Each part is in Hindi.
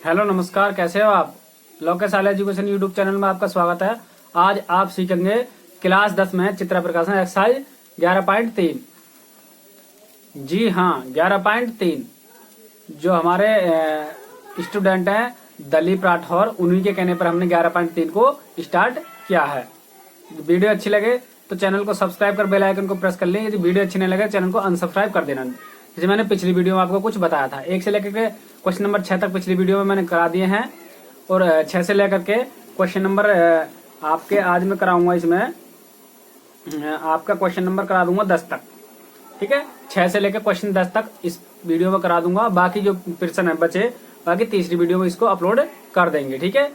हेलो नमस्कार, कैसे हो आप। लोकेश आल एजुकेशन यूट्यूब चैनल में आपका स्वागत है। आज आप सीखेंगे क्लास 10 में चित्र प्रकाशन एक्सरसाइज 11.3। जी हाँ, 11.3 जो हमारे स्टूडेंट हैं दलीप राठौर, उन्हीं के कहने पर हमने 11.3 को स्टार्ट किया है। वीडियो अच्छी लगे तो चैनल को सब्सक्राइब कर बेल आइकन को प्रेस कर लें। यदि वीडियो अच्छी नहीं लगे चैनल को अनसब्सक्राइब कर देना। जैसे मैंने पिछली वीडियो में आपको कुछ बताया था, 1 से लेकर के क्वेश्चन नंबर 6 तक पिछली वीडियो में मैंने करा दिए हैं, और 6 से लेकर के क्वेश्चन नंबर आपके आज मैं कराऊंगा। इसमें आपका क्वेश्चन नंबर करा दूंगा 10 तक, ठीक है। 6 से लेकर क्वेश्चन 10 तक इस वीडियो में करा दूंगा। बाकी जो प्रश्न है बचे, बाकी तीसरी वीडियो में इसको अपलोड कर देंगे, ठीक है।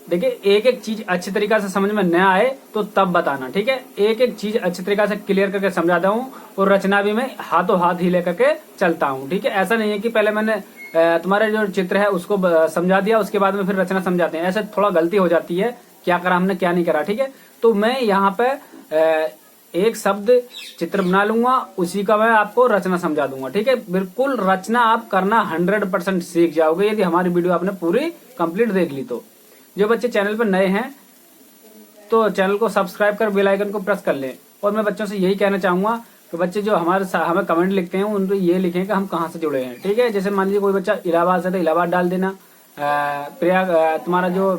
देखिए, एक एक चीज अच्छी तरीका से समझ में न आए तो तब बताना, ठीक है। एक एक चीज अच्छी तरीका से क्लियर करके समझाता हूँ, और रचना भी मैं हाथों हाथ ही लेकर के चलता हूँ, ठीक है। ऐसा नहीं है कि पहले मैंने तुम्हारे जो चित्र है उसको समझा दिया, उसके बाद में फिर रचना समझाते हैं। ऐसे थोड़ा गलती हो जाती है, क्या करा हमने क्या नहीं करा, ठीक है। तो मैं यहाँ पे एक शब्द चित्र बना लूंगा, उसी का मैं आपको रचना समझा दूंगा, ठीक है। बिल्कुल रचना आप करना 100% सीख जाओगे यदि हमारी वीडियो आपने पूरी कंप्लीट देख ली तो। जो बच्चे चैनल पर नए हैं तो चैनल को सब्सक्राइब कर बेल आइकन को प्रेस कर लें। और मैं बच्चों से यही कहना चाहूंगा कि बच्चे जो हमें कमेंट लिखते हैं उनको ये लिखें कि हम कहाँ से जुड़े हैं, ठीक है। जैसे मान लीजिए कोई बच्चा इलाहाबाद से तो इलाहाबाद डाल देना, प्रयाग तुम्हारा जो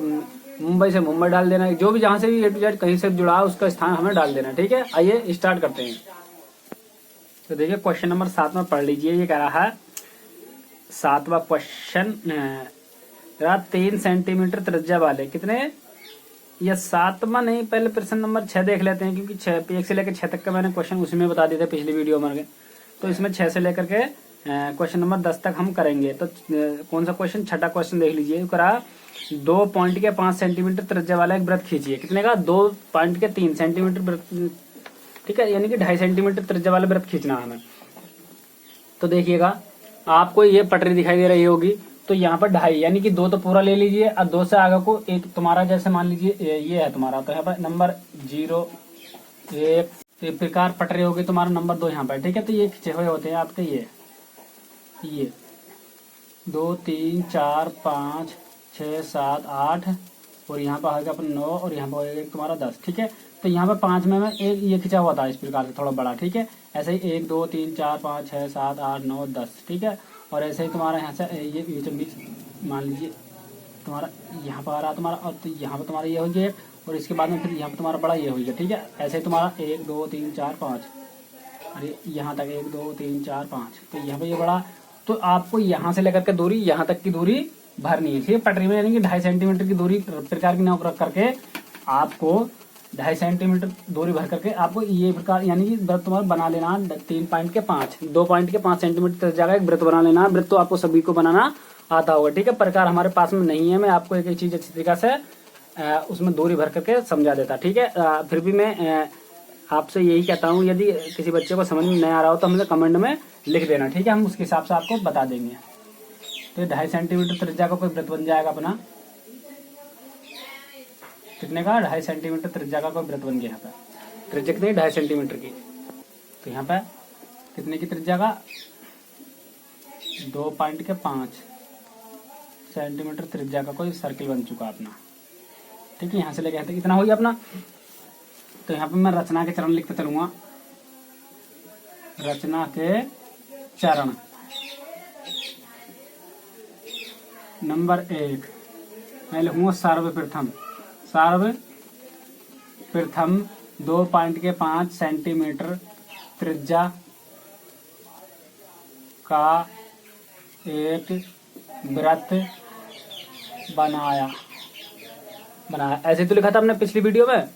मुंबई से मुंबई डाल देना, जो भी जहां से भी A to Z कहीं से जुड़ा उसका स्थान हमें डाल देना, ठीक है। आइए स्टार्ट करते हैं। तो देखिए क्वेश्चन नंबर 7 में पढ़ लीजिए। ये कह रहा है 7वां क्वेश्चन, 3 सेंटीमीटर त्रिज्या वाले कितने, या 7वां नहीं, पहले प्रश्न नंबर 6 देख लेते हैं, क्योंकि 1 से लेकर 6 तक का मैंने क्वेश्चन उसी में बता दिए थे पिछली वीडियो में। तो इसमें 6 से लेकर के क्वेश्चन नंबर 10 तक हम करेंगे। तो कौन सा क्वेश्चन, छठा क्वेश्चन देख लीजिए। करा 2 पॉइंट के 5 सेंटीमीटर त्रिज्या वाला एक वृत्त खींचिए। कितने का, 2 पॉइंट के 3 सेंटीमीटर वृत्त, ठीक है, यानी कि 2.5 सेंटीमीटर त्रिज्या वाला वृत्त खींचना है हमें। तो देखिएगा, आपको ये पटरी दिखाई दे रही होगी, तो यहाँ पर 2.5 यानी कि 2 तो पूरा ले लीजिए, और 2 से आगे को एक तुम्हारा, जैसे मान लीजिए ये है तुम्हारा, तो यहाँ पर नंबर 0 1 इस प्रकार पटरी होगी तुम्हारा नंबर 2 यहाँ पर, ठीक है। तो ये खींचे हुए होते हैं आपके ये 2 3 4 5 6 7 8, और यहाँ पर होगा अपना 9, और यहाँ पर होगा तुम्हारा 10, ठीक है। तो यहाँ पर 5 में एक ये खिंचा हुआ था इस प्रकार से थोड़ा बड़ा, ठीक है। ऐसे ही 1 2 3 4 5 6 7 8 9 10, ठीक है। और ऐसे ही तुम्हारा यहाँ से ये बीच मान लीजिए तुम्हारा यहाँ पर आ रहा तुम्हारा, और तो यहाँ पर तुम्हारा ये हो गया, और इसके बाद में फिर यहाँ पर तुम्हारा बड़ा ये हो गया, ठीक है। ऐसे ही तुम्हारा 1 2 3 4 5, अरे यहाँ तक 1 2 3 4 5, तो यहाँ पर ये बड़ा। तो आपको यहाँ से लेकर के दूरी यहाँ तक की दूरी भरनी है, ठीक है। पटरी में यानी कि 2.5 सेंटीमीटर की दूरी प्रकार की नाव रख करके आपको 2.5 सेंटीमीटर दूरी भर करके आपको ये प्रकार यानी कि वृत्त तुम्हारा बना लेना। 3 पॉइंट के 5 2 पॉइंट के 5 सेंटीमीटर जगह एक वृत्त बना लेना। वृत्त तो आपको सभी को बनाना आता होगा, ठीक है। प्रकार हमारे पास में नहीं है, मैं आपको एक एक चीज अच्छी तरीका से उसमें दूरी भर करके समझा देता, ठीक है। फिर भी मैं आपसे यही कहता हूँ, यदि किसी बच्चे को समझ में नहीं आ रहा हो तो हमें कमेंट में लिख देना, ठीक है। हम उसके हिसाब से आपको बता देंगे। तो 2.5 सेंटीमीटर त्रिज्या का कोई वृत्त बन जाएगा अपना, कितने का, 2.5 सेंटीमीटर त्रिज्या का कोई वृत्त बन गया। यहाँ पे त्रिज्या कितनी, 2.5 सेंटीमीटर की। तो यहाँ पे कितने की त्रिज्या का, 2 पॉइंट के 5 सेंटीमीटर त्रिज्या का कोई सर्किल बन चुका अपना, ठीक है। यहाँ से लेके इतना हो गया अपना। तो यहाँ पे मैं रचना के चरण लिखते चलूंगा। रचना के चरण नंबर 1 मैं लिखूंगा सर्वप्रथम। सर्वप्रथम 2 पॉइंट के 5 सेंटीमीटर त्रिज्या का एक वृत्त बनाया। ऐसे तो लिखा था हमने पिछली वीडियो में,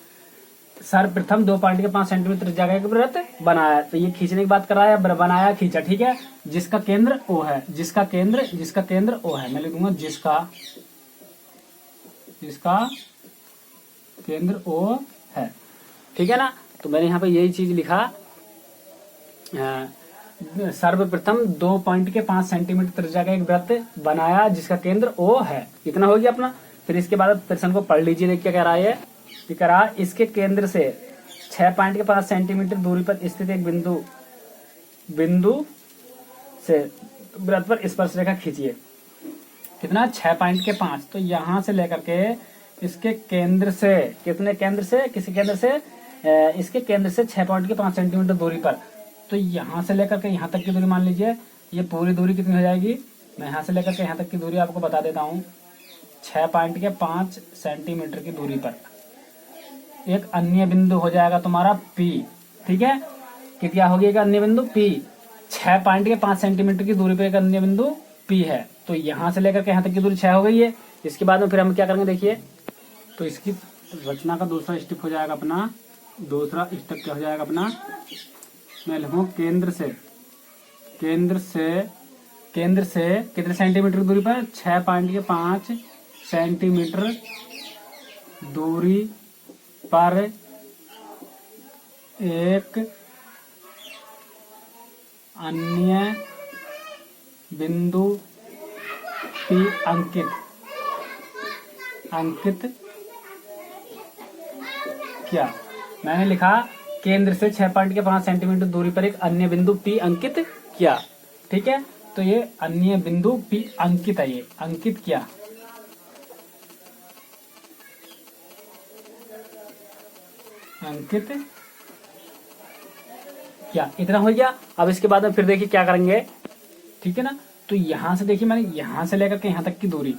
सर्वप्रथम 2 पॉइंट के 5 सेंटीमीटर त्रिज्या का एक वृत्त बनाया। तो ये खींचने की बात कर रहा है, बनाया खींचा, ठीक है। जिसका केंद्र O है, जिसका केंद्र O है, मैं लिखूंगा जिसका केंद्र O है, ठीक है ना। तो मैंने यहाँ पे यही चीज लिखा, सर्वप्रथम 2 पॉइंट के 5 सेंटीमीटर त्रिज्या का एक वृत्त बनाया जिसका केंद्र O है। इतना हो गया अपना। फिर इसके बाद प्रश्न को पढ़ लीजिए, देखिए क्या कह रहा है। ये कह रहा है इसके केंद्र से 6 पॉइंट के 5 सेंटीमीटर दूरी पर स्थित एक बिंदु से वृत्त पर स्पर्श रेखा खींचिए। कितना 6.5। तो यहाँ से लेकर के इसके केंद्र से, कितने केंद्र से, किसी केंद्र से, इसके केंद्र से 6.5 सेंटीमीटर दूरी पर। तो यहाँ से लेकर के यहाँ तक की दूरी मान लीजिए, ये पूरी दूरी कितनी हो जाएगी, मैं यहाँ से लेकर के यहाँ तक की दूरी आपको बता देता हूँ। 6.5 सेंटीमीटर की दूरी पर एक अन्य बिंदु हो जाएगा तुम्हारा P, ठीक है। क्या हो गया अन्य बिंदु P, 6.5 सेंटीमीटर की दूरी पर एक अन्य बिंदु P है। तो यहाँ से लेकर के यहाँ तक की दूरी 6 हो गई है। इसके बाद में फिर हम क्या करेंगे देखिए, तो इसकी रचना का दूसरा स्टेप हो जाएगा अपना, दूसरा स्टेप क्या हो जाएगा अपना, मैं लिखूँ केंद्र से कितने सेंटीमीटर दूरी पर, 6.5 सेंटीमीटर दूरी पर एक अन्य बिंदु P अंकित क्या। मैंने लिखा केंद्र से 6.5 सेंटीमीटर दूरी पर एक अन्य बिंदु P अंकित किया, ठीक है। तो ये अन्य बिंदु P अंकित है, ये अंकित किया, अंकित क्या, इतना हो गया। अब इसके बाद में फिर देखिए क्या करेंगे, ठीक है ना। तो यहां से देखिए मैंने यहां से लेकर के यहां तक की दूरी,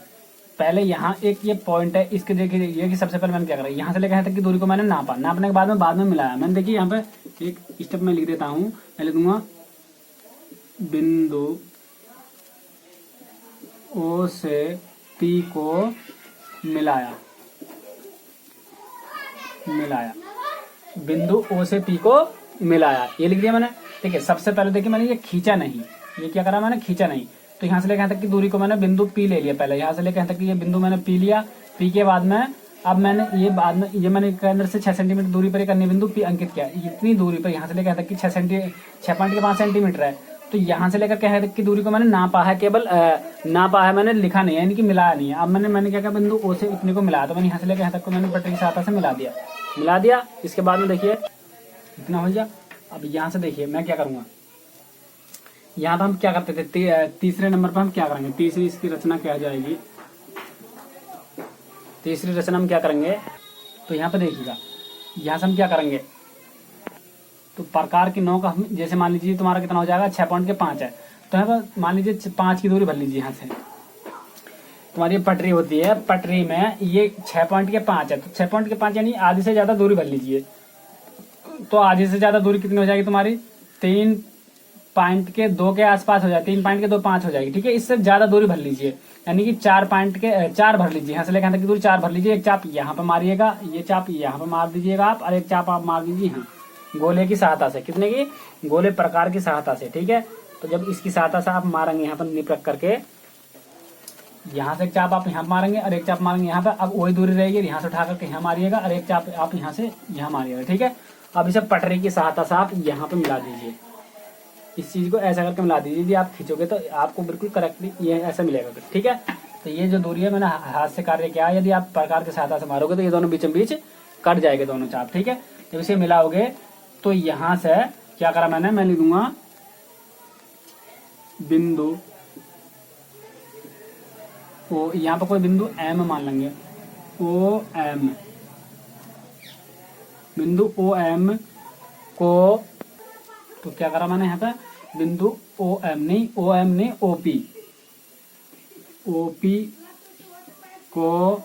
पहले यहाँ एक ये पॉइंट है, इसके देखिए ये कि सबसे पहले मैंने क्या करा, यहाँ से लेकर यहाँ तक की दूरी को मैंने नापा, नापने के बाद में मिलाया। मैंने देखिए यहाँ पे एक स्टेप में लिख देता हूँ, मैं लिख दूंगा बिंदु O से P को मिलाया, बिंदु O से P को मिलाया, ये लिख दिया मैंने, ठीक है। सबसे पहले देखिए मैंने ये खींचा नहीं, ये क्या करा मैंने, खींचा नहीं। तो यहाँ से लेकर यहाँ तक की दूरी को मैंने बिंदु P ले लिया, पहले यहाँ से लेकर यहाँ तक की ये बिंदु मैंने P लिया। P के बाद में अब मैंने ये बाद में ये मैंने केंद्र से 6 सेंटीमीटर दूरी पर एक अन्य बिंदु P अंकित किया। इतनी दूरी पर यहाँ से लेकर यहाँ तक की 6.5 सेंटीमीटर है। तो यहाँ से लेकर यहाँ तक की दूरी को मैंने नापा है, केवल नापा है, मैंने लिखा नहीं है, यानी कि मिलाया नहीं है। अब मैंने क्या किया, बिंदु O से इतने को मिलाया। तो मैंने यहाँ से लेकर यहाँ तक को मैंने पटरी की सहायता से मिला दिया। इसके बाद में देखिए इतना हो गया। अब यहाँ से देखिए मैं क्या करूंगा, यहाँ पर हम क्या करते थे, तीसरे नंबर पर हम क्या करेंगे, तीसरी इसकी रचना क्या जाएगी, तीसरी रचना हम क्या करेंगे। तो यहाँ पे देखिएगा, यहाँ से हम क्या करेंगे, तो प्रकार की 9 का हम, जैसे मान लीजिए तुम्हारा कितना हो जाएगा, 6.5 है। तो यहाँ पर मान लीजिए 5 की दूरी भर लीजिए। यहाँ से तुम्हारी पटरी होती है, पटरी में ये 6.5 है, तो 6.5 यानी आधी से ज्यादा दूरी भर लीजिए। तो आधी से ज्यादा दूरी कितनी हो जाएगी तुम्हारी, 3.2 के आसपास हो जाएगी, 3.25 हो जाएगी, ठीक है। इससे ज्यादा दूरी भर लीजिए, यानी कि 4 भर लीजिए। यहाँ से लेकर की दूरी 4 भर लीजिए। एक चाप यहाँ पे मारिएगा, ये चाप यहाँ पे मार दीजिएगा आप, और एक चाप आप मार दीजिए यहाँ गोले की सहायता से, कितने की, गोले प्रकार की सहायता से, ठीक है। तो जब इसकी सहायता से आप मारेंगे यहाँ पर निप रख करके, यहाँ से एक चाप आप यहाँ मारेंगे और एक चाप मारेंगे यहाँ पे, अब वही दूरी रहेगी, यहाँ से उठा करके यहाँ मारिएगा और एक चाप आप यहाँ से यहाँ मारिएगा, ठीक है। अब इसे पटरी की सहायता से आप यहाँ पे मिला दीजिए, इस चीज को ऐसा करके मिला दीजिए। यदि आप खींचोगे तो आपको बिल्कुल करेक्टली ये ऐसा मिलेगा, ठीक है। तो ये जो दूरी है मैंने हाथ से कार्य किया, यदि आप प्रकार की सहायता से मारोगे तो ये दोनों बीचों बीच कट जाएंगे दोनों चाप, ठीक है। जब इसे मिलाओगे तो यहाँ से क्या करा मैंने, मैं लिख दूंगा बिंदु ओ, यहाँ पर कोई बिंदु M मान लेंगे, OM, बिंदु OM को, तो क्या करा मैंने यहाँ पे, बिंदु OM नहीं OP को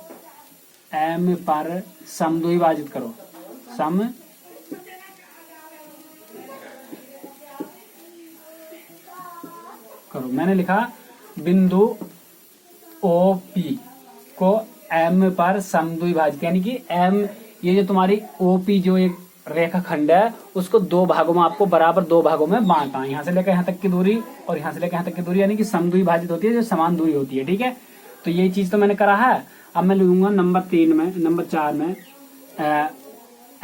M पर समद्विभाजित करो, मैंने लिखा बिंदु OP को M पर समद्विभाजित, यानी कि M, ये जो तुम्हारी OP जो एक रेखा खंड है उसको 2 भागों में, आपको बराबर 2 भागों में बांटना है। यहाँ से लेकर यहाँ तक की दूरी और यहाँ से लेकर यहाँ तक की दूरी, यानी कि समद्विभाजित होती है, जो समान दूरी होती है, ठीक है। तो ये चीज तो मैंने करा है। अब मैं लूंगा नंबर 4 में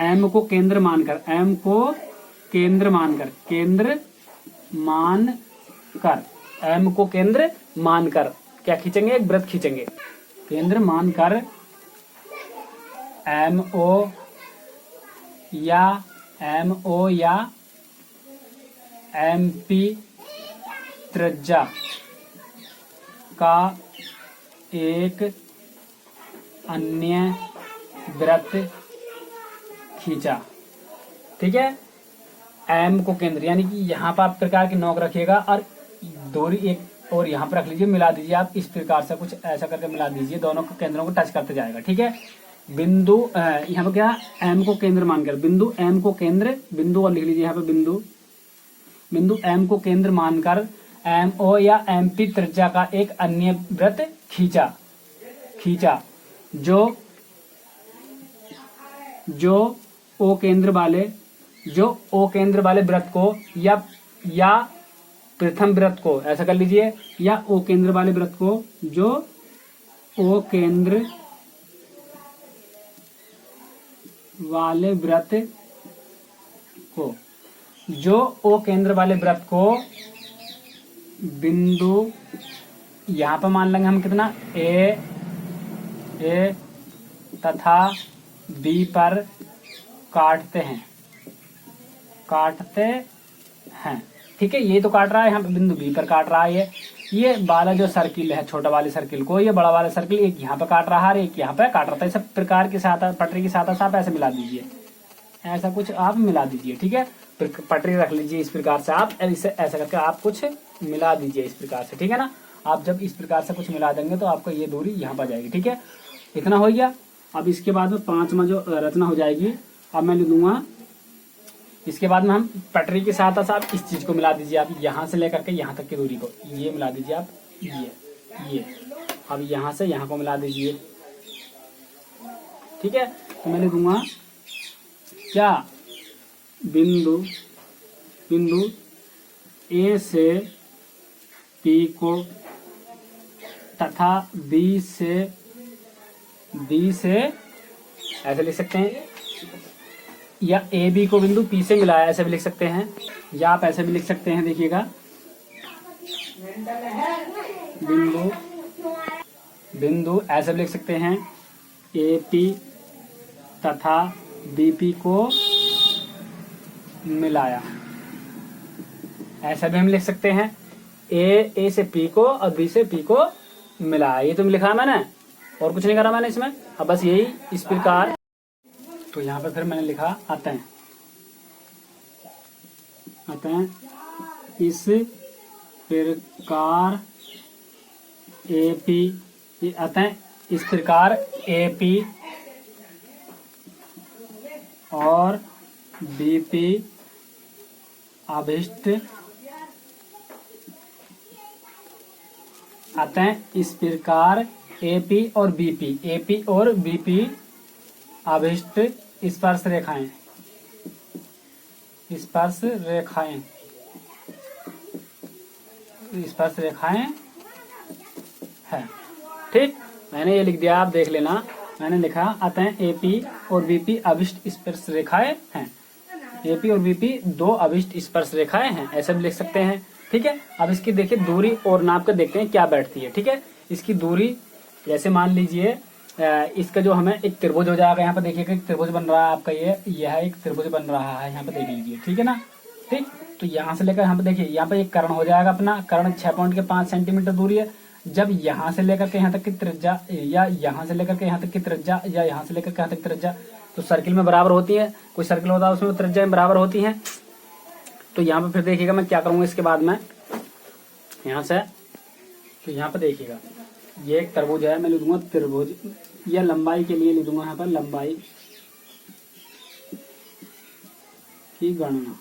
M को केंद्र मानकर क्या खींचेंगे, एक वृत्त खींचेंगे, केंद्र मानकर MO या MP त्रिज्या का एक अन्य वृत्त खींचा। ठीक है, एम को केंद्र, यानी कि यहाँ पर आप प्रकार की नोक रखिएगा और दूरी एक और यहाँ पर रख लीजिए, मिला दीजिए आप इस प्रकार से, कुछ ऐसा करके मिला दीजिए, दोनों को केंद्रों को टच करते जाएगा। ठीक है, बिंदु यहाँ पर क्या, एम को केंद्र मानकर, बिंदु एम को केंद्र, बिंदु और लिख लीजिए यहाँ पे बिंदु एम को केंद्र मानकर एम ओ या एम पी त्रिज्या का एक अन्य वृत्त खींचा जो ओ केंद्र वाले वृत्त को या प्रथम वृत्त को, ऐसा कर लीजिए, या ओ केंद्र वाले वृत्त को, जो ओ केंद्र वाले वृत्त को बिंदु यहाँ पर मान लेंगे हम कितना, ए तथा बी पर काटते हैं। ठीक है, ये तो काट रहा है, यहाँ पे बिंदु बी पर काट रहा है। ये वाला जो सर्किल है, छोटा वाले सर्किल को, ये बड़ा वाला सर्किल एक यहाँ पे काट रहा है, एक यहाँ पे काट रहा था। सब प्रकार के साथ पटरी के साथ आप ऐसे मिला दीजिए, ऐसा कुछ आप मिला दीजिए। ठीक है, पटरी रख लीजिए इस प्रकार से, आप इसे ऐसा करके आप कुछ मिला दीजिए इस प्रकार से। ठीक है ना, आप जब इस प्रकार से कुछ मिला देंगे तो आपको ये दूरी यहाँ पर जाएगी। ठीक है, इतना हो गया। अब इसके बाद में पांचवा जो रचना हो जाएगी, अब मैं लिख दूंगा, इसके बाद में हम पटरी के साथ आप इस चीज को मिला दीजिए, आप यहाँ से लेकर के यहाँ तक की दूरी को ये मिला दीजिए आप, ये अब यहाँ से यहाँ को मिला दीजिए। ठीक है, तो मैं लिख दूंगा क्या, बिंदु ए से पी को तथा बी से ऐसे लिख सकते हैं, या ए बी को बिंदु पी से मिलाया, ऐसे भी लिख सकते हैं, या आप ऐसे भी लिख सकते हैं। देखिएगा, बिंदु ऐसे भी लिख सकते हैं, ए पी तथा बी पी को मिलाया, ऐसा भी हम लिख सकते हैं। ए से पी को और बी से पी को मिलाया, ये तो लिखा मैंने, और कुछ नहीं करा मैंने इसमें। अब बस यही इस प्रकार, तो यहाँ पर फिर मैंने लिखा अतः इस प्रकार एपी, अतः इस प्रकार एपी और बीपी अभिष्ट, अतः इस प्रकार एपी और बीपी अभिष्ट स्पर्श रेखाएं है। ठीक, मैंने ये लिख दिया, आप देख लेना। मैंने लिखा अतः एपी और बीपी अभिष्ट स्पर्श रेखाएं हैं। एपी और बीपी दो अभिष्ट स्पर्श रेखाएं हैं, ऐसे भी लिख सकते हैं। ठीक है, अब इसकी देखिए दूरी और नाप कर देखते हैं क्या बैठती है। ठीक है, इसकी दूरी जैसे मान लीजिए, इसका जो हमें एक त्रिभुज हो जाएगा, यहाँ पे देखिएगा एक त्रिभुज बन रहा है आपका, यह एक त्रिभुज बन रहा है, यहाँ पे देख लीजिए। ठीक है ना, ठीक, तो यहाँ से लेकर यहाँ पे देखिए, यहाँ पे एक कर्ण हो जाएगा अपना, कर्ण 6.5 सेंटीमीटर दूरी है। जब यहाँ से लेकर के यहाँ तक की त्रिज्या, या यहाँ से लेकर के यहाँ तक की त्रिज्या, या यहाँ से लेकर के यहाँ तक त्रिज्या, तो सर्किल में बराबर होती है। कोई सर्किल होता है उसमें त्रिज्या बराबर होती है। तो यहाँ पे फिर देखिएगा मैं क्या करूंगा इसके बाद में, यहाँ से, तो यहाँ पे देखिएगा ये एक त्रिभुज है, मैं लिख दूंगा त्रिभुज, या लंबाई के लिए लिख दूंगा यहाँ पर लंबाई की गणना।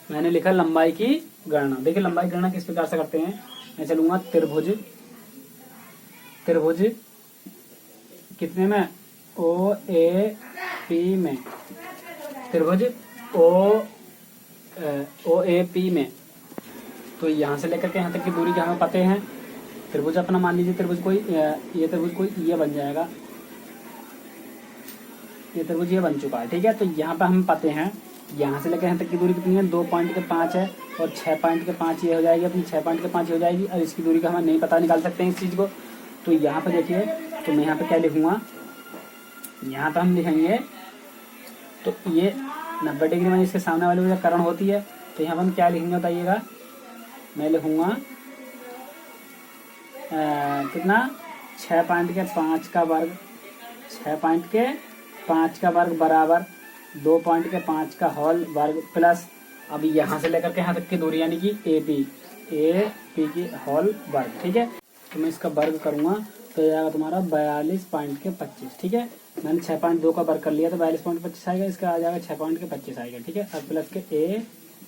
मैंने लिखा लंबाई की गणना। देखिए लंबाई की गणना किस प्रकार से करते हैं, मैं चलूंगा त्रिभुज कितने में, ओ ए पी में, त्रिभुज ओ ए पी में। तो यहाँ से लेकर के यहाँ तक की दूरी क्या हमें पते हैं। त्रिभुज अपना मान लीजिए, त्रिभुज कोई ये त्रिभुज कोई ये बन जाएगा, ये त्रिभुज ये बन चुका है। ठीक है, तो यहाँ पे हम पाते हैं, यहाँ से लेकर यहाँ तक की दूरी कितनी है, 2.5 है, और 6.5 ये हो जाएगी अपनी, 6.5 हो जाएगी। और इसकी दूरी का हमें नहीं पता, निकाल सकते हैं इस चीज को। तो यहाँ पे देखिए, तो मैं यहाँ पे क्या लिखूंगा, यहाँ पे हम लिखेंगे, तो ये 90 डिग्री में इसके सामने वाली जो कर्ण होती है, तो यहाँ पर हम क्या लिखेंगे बताइएगा, मैं लिखूंगा कितना 6.5 का वर्ग, 6.5 का वर्ग बराबर 2.5 का होल वर्ग प्लस, अब यहाँ से लेकर के यहाँ तक की दूरी यानी कि ए पी की होल वर्ग। ठीक है, तो मैं इसका वर्ग करूँगा तो जाएगा तुम्हारा 42.25। ठीक है, मैंने 6.2 का वर्ग कर लिया तो 42.25 आएगा, इसका आ जाएगा 6.25 आएगा। ठीक है, अब प्लस के ए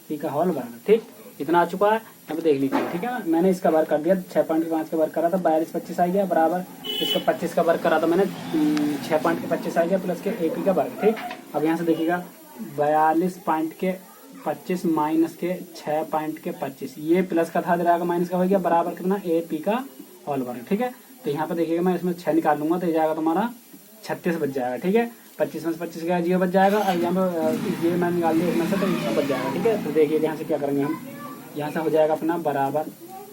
पी का होल वर्ग। ठीक, इतना आ चुका है, यहाँ पे देख लीजिए। ठीक है, मैंने इसका वर्ग कर दिया, 6.5 का वर्ग करा था 42.25 आ गया बराबर, इसका 25 का वर्ग करा था मैंने 6.25 आ गया प्लस के ए पी का वर्ग। ठीक, अब यहाँ से देखिएगा 42.25 माइनस के 6.25, ये प्लस का था जरा माइनस का हो गया बराबर कितना ए पी का होल वर्ग। ठीक है, तो यहाँ पे देखिएगा मैं इसमें 6 निकाल लूंगा तो ये जाएगा तुम्हारा 36 बच जाएगा। ठीक है, 25 में से 25 का 0 बच जाएगा, और यहाँ पे ये मैं निकाल दिया इसमें से तो इसमें बच जाएगा। ठीक है, तो देखिए यहाँ से क्या करेंगे हम, यहाँ से हो जाएगा अपना बराबर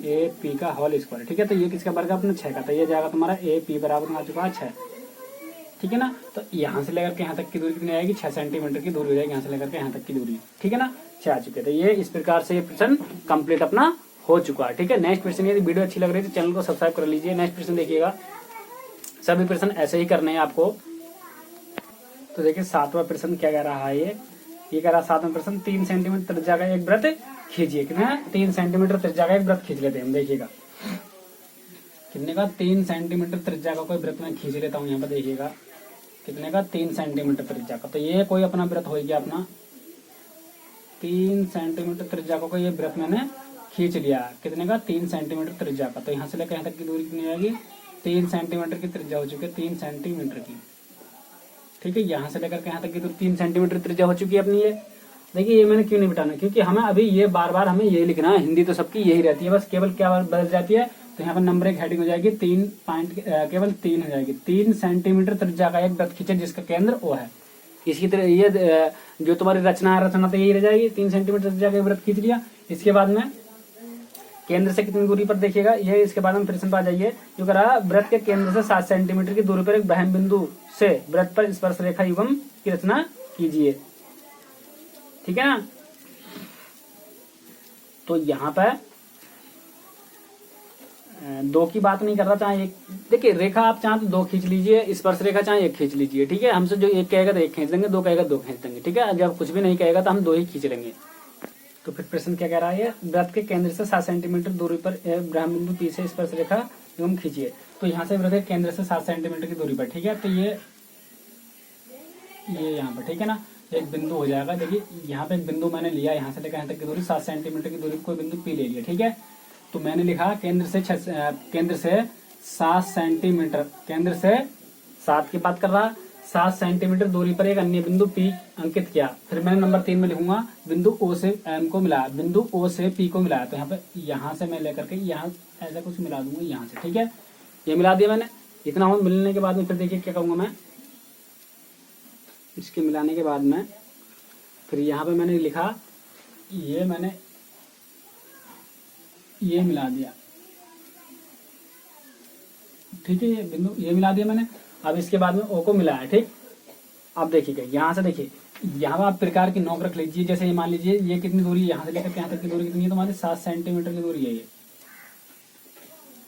ए पी का होल स्क्वायर। ठीक है, तो ये किसका वर्ग है अपना 6 का, तो ये जाएगा तुम्हारा ए पी बराबर आ चुका है 6। ठीक है ना, तो यहाँ से लेकर के यहाँ तक की दूरी कितनी आएगी, 6 सेंटीमीटर की दूरी हो जाएगी यहाँ से लेकर के यहाँ तक की दूरी। ठीक है ना, 6 आ चुके। तो ये इस प्रकार से ये प्रश्न कंप्लीट अपना हो चुका है। ठीक है, नेक्स्ट प्रश्न, यदि वीडियो अच्छी लग रही है तो चैनल को सब्सक्राइब कर लीजिए। नेक्स्ट प्रश्न देखिएगा, सभी प्रश्न ऐसे ही करने हैं आपको। तो देखिए 7वां प्रश्न क्या कह रहा है, ये कह रहा है 7वां प्रश्न, 3 सेंटीमीटर त्रिज्या का एक वृत्त खींचिए। कितना, 3 सेंटीमीटर त्रिज्या का एक वृत्त खींच लेते हैं हम। देखिएगा कितने का, 3 सेंटीमीटर त्रिज्या का कोई वृत्त मैं खींच लेता हूँ। यहाँ पर देखिएगा कितने का, 3 सेंटीमीटर त्रिज्या का। तो ये कोई अपना वृत्त हो गया अपना 3 सेंटीमीटर त्रिज्या का कोई ये वृत्त मैंने खींच लिया। कितने का, 3 सेंटीमीटर त्रिज्या का। तो यहाँ से लेकर यहाँ तक की दूरी कितनी आएगी, 3 सेंटीमीटर की त्रिज्या हो चुकी है, 3 सेंटीमीटर की। ठीक है, यहाँ से लेकर के यहाँ तक की दूरी 3 सेंटीमीटर त्रिज्या हो चुकी है अपनी। ये देखिए, ये मैंने क्यों नहीं बिठाना, क्योंकि हमें अभी ये बार बार हमें ये लिखना है। हिंदी तो सबकी यही रहती है, बस केवल क्या बदल जाती है, तो यहाँ पर नंबर एक हेडिंग हो जाएगी 3 केवल 3 हो जाएगी। 3 सेंटीमीटर त्रिज्या का एक वृत्त खींचे जिसका केंद्र ओ है। इसकी तरह ये जो तुम्हारी रचना है, रचना तो यही रह जाएगी, 3 सेंटीमीटर त्रिज्या का वृत्त खींच लिया। इसके बाद में केंद्र से कितनी दूरी पर देखिएगा, ये इसके बाद में प्रश्न पर आ जाइए। जो कह रहा है, वृत्त के केंद्र से 7 सेंटीमीटर की दूरी पर एक बहन बिंदु से वृत्त पर स्पर्श रेखा युग्म की रचना कीजिए। ठीक है ना, तो यहाँ पर 2 की बात नहीं कर रहा, चाहे एक, देखिए रेखा आप चाहे तो 2 खींच लीजिए, स्पर्श रेखा चाहे 1 खींच लीजिए। ठीक है, हमसे जो 1 कहेगा तो 1 खींच देंगे, 2 कहेगा 2 खींच देंगे। ठीक है, जब कुछ भी नहीं कहेगा तो हम 2 ही खींच लेंगे। तो फिर प्रश्न क्या कह रहा है, वृत्त के केंद्र से 7 सेंटीमीटर दूरी पर ब्रह्म बिंदु पी से स्पर्श रेखा एवं खींचिए। तो यहाँ से वृत्त के केंद्र से 7 सेंटीमीटर की दूरी पर। ठीक है, तो ये यहाँ पर, ठीक है ना, एक बिंदु हो जाएगा। देखिए यहाँ पे एक बिंदु मैंने लिया, यहाँ से लेकर यहाँ तक की दूरी 7 सेंटीमीटर की दूरी पर कोई बिंदु पी ले लिया। ठीक है, तो मैंने लिखा केंद्र से 7 सेंटीमीटर, केंद्र से 7 की बात कर रहा, 7 सेंटीमीटर दूरी पर एक अन्य बिंदु पी अंकित किया। फिर मैंने नंबर 3 में लिखूंगा बिंदु ओ से एम को मिलाया, बिंदु ओ से पी को मिलाया। तो यहाँ पे यहाँ से मैं लेकर के यहाँ ऐसा कुछ मिला दूंगा यहाँ से। ठीक है, ये मिला दिया मैंने। इतना हो मिलने के बाद में फिर देखिए क्या कहूंगा मैं, इसके मिलाने के बाद में फिर यहाँ पे मैंने लिखा, ये मैंने ये मिला दिया। ठीक है, ये बिंदु ये मिला दिया मैंने। अब इसके बाद में ओ को मिलाया। ठीक, अब देखिएगा यहाँ से, देखिए यहाँ पर आप प्रकार की नोक रख लीजिए। जैसे ये मान लीजिए ये कितनी दूरी, यहाँ से लेकर के यहाँ तक की दूरी कितनी है तुम्हारी, 7 सेंटीमीटर की दूरी है ये।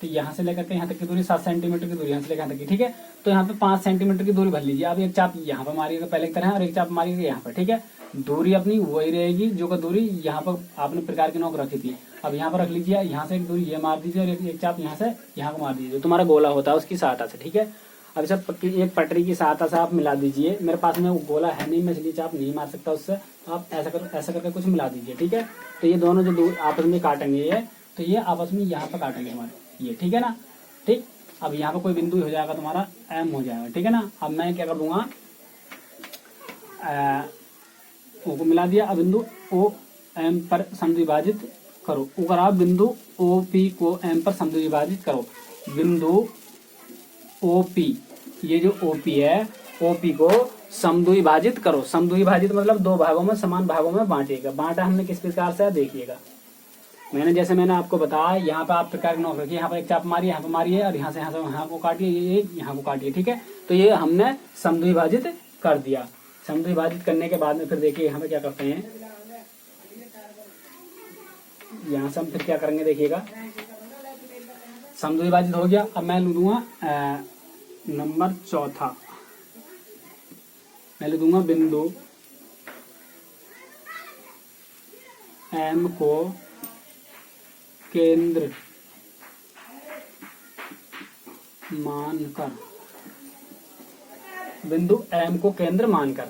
तो यहाँ से लेकर के यहाँ तक की दूरी 7 सेंटीमीटर की दूरी, यहाँ से लेकर यहाँ तक की। ठीक है, तो यहाँ पे 5 सेंटीमीटर की दूरी भर लीजिए। अब एक चाप यहाँ पर मारिएगा पहले की तरह और एक चाप मारिएगा यहाँ पर। ठीक है, दूरी अपनी वही रहेगी जो का दूरी यहाँ पर आपने प्रकार की नोक रखी थी। अब यहाँ पर रख लीजिए, यहाँ से एक दूरी ये मार दीजिए और एक चाप यहाँ से यहाँ को मार दीजिए। तुम्हारा गोला होता है उसकी सहायता से। ठीक है, अब सब एक पटरी की सहायता से आप मिला दीजिए। मेरे पास में वो गोला है नहीं, मैं इसलिए चाप नहीं मार सकता उससे, तो आप ऐसा करके कुछ मिला दीजिए। ठीक है, तो ये दोनों जो आपस में काटेंगे ये, तो ये आपस में यहाँ पर काटेंगे हमारे ये। ठीक है ना, ठीक, अब यहाँ पर कोई बिंदु हो जाएगा तुम्हारा एम हो जाएगा। ठीक है ना, अब मैं क्या कर दूंगा, ओ को मिला दिया। अब बिंदु ओ एम पर समद्विभाजित करो। अगर आप बिंदु ओ पी को एम पर समद्विभाजित करो, बिंदु ओ पी, ये जो ओ पी है, ओ पी को समद्विभाजित करो। समद्विभाजित मतलब 2 भागों में, समान भागों में बांटेगा। बांटा हमने किस प्रकार से, देखिएगा मैंने आपको बताया। यहाँ पे आप प्रकार की नोक रखिए, यहाँ पर एक चाप मारिए, यहाँ पे मारिए और यहाँ से यहाँ को काटिए, ये यहाँ को काटिए। ठीक है, तो ये हमने समद्विभाजित कर दिया। समद्विभाजित करने के बाद में फिर देखिए यहाँ पे क्या करते हैं, यहाँ से हम फिर क्या करेंगे देखिएगा, समद्विभाजित हो गया। अब मैं लिख दूंगा नंबर चौथा, मैं लिख दूंगा बिंदु M को केंद्र मानकर, बिंदु M को केंद्र मानकर,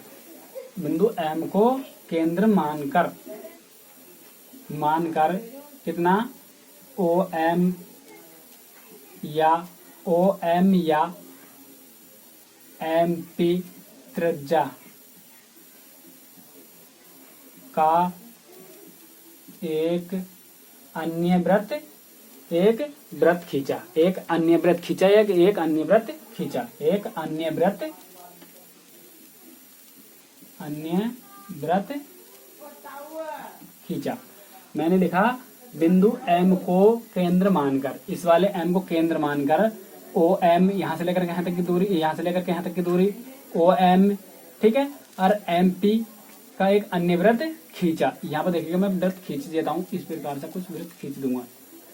बिंदु M को केंद्र मानकर, मानकर कितना OM या MP त्रिज्या का एक अन्य वृत्त खींचा, एक अन्य वृत्त खींचा, एक अन्य वृत्त खींचा, एक अन्य वृत्त खींचा। मैंने लिखा बिंदु M को केंद्र मानकर, इस वाले M को केंद्र मानकर OM यहां से लेकर यहां तक की दूरी, यहां से लेकर यहां तक की दूरी OM, ठीक है, और MP का एक अन्य वृत्त खींचा। यहाँ पर देखिएगा मैं वृत्त खींच देता हूँ, इस प्रकार से कुछ वृत्त खींच दूंगा,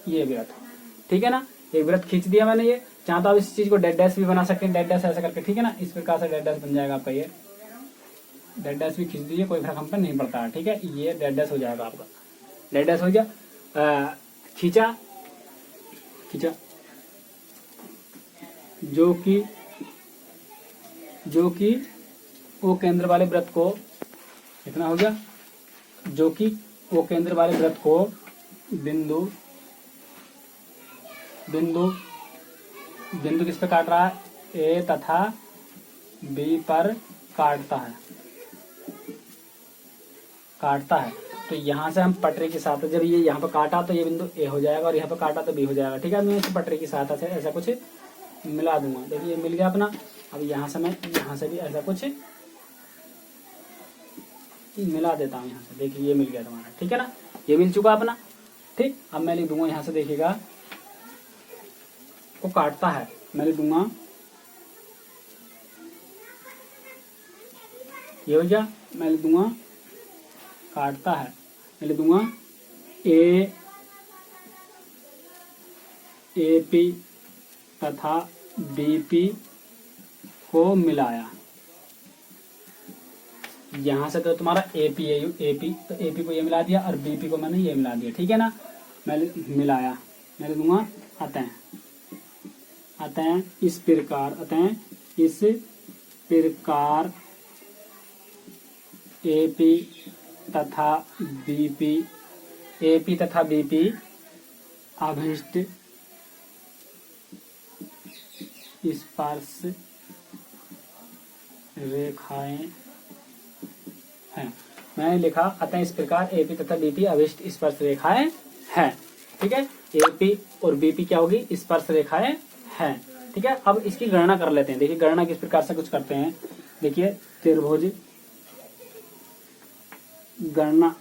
ये वृत्त, ठीक है ना, एक वृत्त खींच दिया मैंने। ये चाहे तो आप इस चीज को डेड डैश भी बना सकते हैं, डेड डैश ऐसा करके, ठीक है ना, इस प्रकार से डेड डैश बन जाएगा आपका। ये डेड डैश भी खींच दीजिए, कोई फर्क हम पर नहीं पड़ता है, ठीक है, ये डेड डैश हो जाएगा आपका, डेड डैश हो गया। खींचा जो कि वो केंद्र वाले वृत्त को, कितना हो गया, जो कि वो केंद्र वाले वृत्त को बिंदु किस पे काट रहा है, A तथा B पर काटता है। तो यहाँ से हम पटरी के साथ, जब ये यहाँ पे काटा तो ये बिंदु A हो जाएगा और यहाँ पे काटा तो B हो जाएगा, ठीक है। मैं इसे पटरी की सहायता से ऐसा कुछ मिला दूंगा, देखिए मिल गया अपना। अब यहाँ से मैं यहाँ से भी ऐसा कुछ मिला देता हूँ, यहाँ से देखिए ये मिल गया तुम्हारा, ठीक है ना, ये मिल चुका अपना, ठीक। अब मैं लिख दूंगा यहाँ से, देखिएगा को काटता है, मैं लिख दूंगा ये हो गया, मैं लिख दूंगा काटता है, मैं लिख दूंगा AP तथा BP को मिलाया। यहाँ से तो तुम्हारा AP है, AP तो AP को ये मिला दिया और BP को मैंने ये मिला दिया, ठीक है ना, मैं मिलाया, मैं लिख दूंगा अतः इस प्रकार AP तथा BP अभिष्ट स्पर्श रेखाएं हैं। मैंने लिखा अतः इस प्रकार AP तथा BP अभिष्ट स्पर्श रेखाएं हैं, ठीक है। AP और BP क्या होगी, स्पर्श रेखाएं हैं, ठीक है। अब इसकी गणना कर लेते हैं, देखिए गणना किस प्रकार से कुछ करते हैं। देखिए त्रिभुज गणना,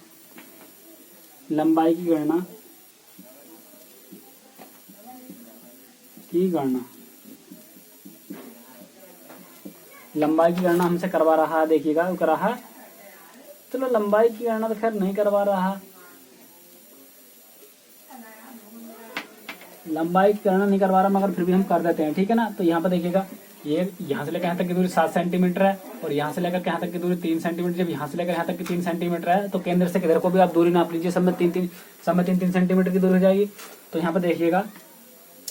लंबाई की गणना लंबाई की गणना हमसे करवा रहा है, देखिएगा कर रहा है। चलो लंबाई की गणना तो खैर नहीं करवा रहा, लंबाई की गणना नहीं करवा रहा, मगर फिर भी हम कर देते हैं, ठीक है ना। तो यहाँ पर देखिएगा ये यहाँ से लेकर यहाँ तक की दूरी 7 सेंटीमीटर है और यहाँ से लेकर यहाँ तक की दूरी 3 सेंटीमीटर। जब यहाँ से लेकर यहाँ तक की 3 सेंटीमीटर है तो केंद्र से किधर को भी आप दूरी नाप लीजिए, सब में 3 सेंटीमीटर की दूरी हो जाएगी। तो यहाँ पर देखिएगा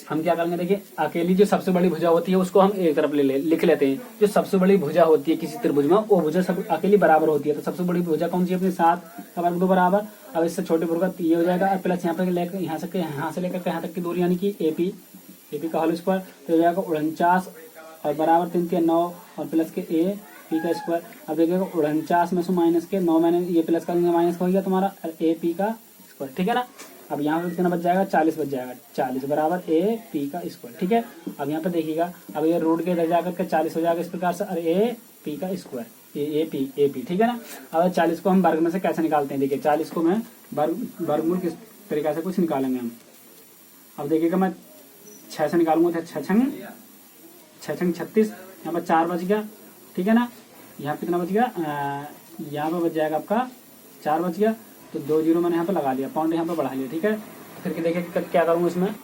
हम क्या करेंगे, देखिए अकेली जो सबसे बड़ी भुजा होती है उसको हम एक तरफ लिख लेते हैं। जो सबसे बड़ी भुजा होती है किसी त्रिभुज में, वो भुजा सब अकेली बराबर होती है। तो सबसे बड़ी भुजा कौन सी है अपनी, 7 का वर्ग 2 बराबर। अब इससे छोटे भुजा ये हो जाएगा और प्लस यहाँ पे लेकर यहाँ से लेकर यहाँ तक की दूरी यानी कि AP का होल स्क्वायर तो हो जाएगा 49 और बराबर 3 के 9 और प्लस के AP का स्क्वायर। अब देखिएगा 49 में से माइनस के 9, मैंने ये प्लस का माइनस का हो गया तुम्हारा AP का स्क्वायर, ठीक है ना। अब यहाँ पर कितना बच जाएगा, 40 बच जाएगा, 40 बराबर AP का स्क्वायर, ठीक है। अब यहाँ पे देखिएगा, अब ये रूट के इधर जाकर के 40 हो जाएगा इस प्रकार से, और AP का स्क्वायर AP, ठीक है ना। अब 40 को हम वर्ग में से कैसे निकालते हैं, देखिए 40 को मैं वर्गमूल किस तरीके से कुछ निकालेंगे हम। अब देखिएगा मैं 6 से निकालूंगा, 6 छंग 36, यहाँ पर 4 बच गया, ठीक है ना। यहाँ कितना बच गया, यहाँ पर बच जाएगा आपका 4 बच गया, तो 2 जीरो मैंने यहाँ पे लगा लिया, पॉइंट यहाँ पे बढ़ा लिया, ठीक है। फिर देखिए क्या करूँगा इसमें,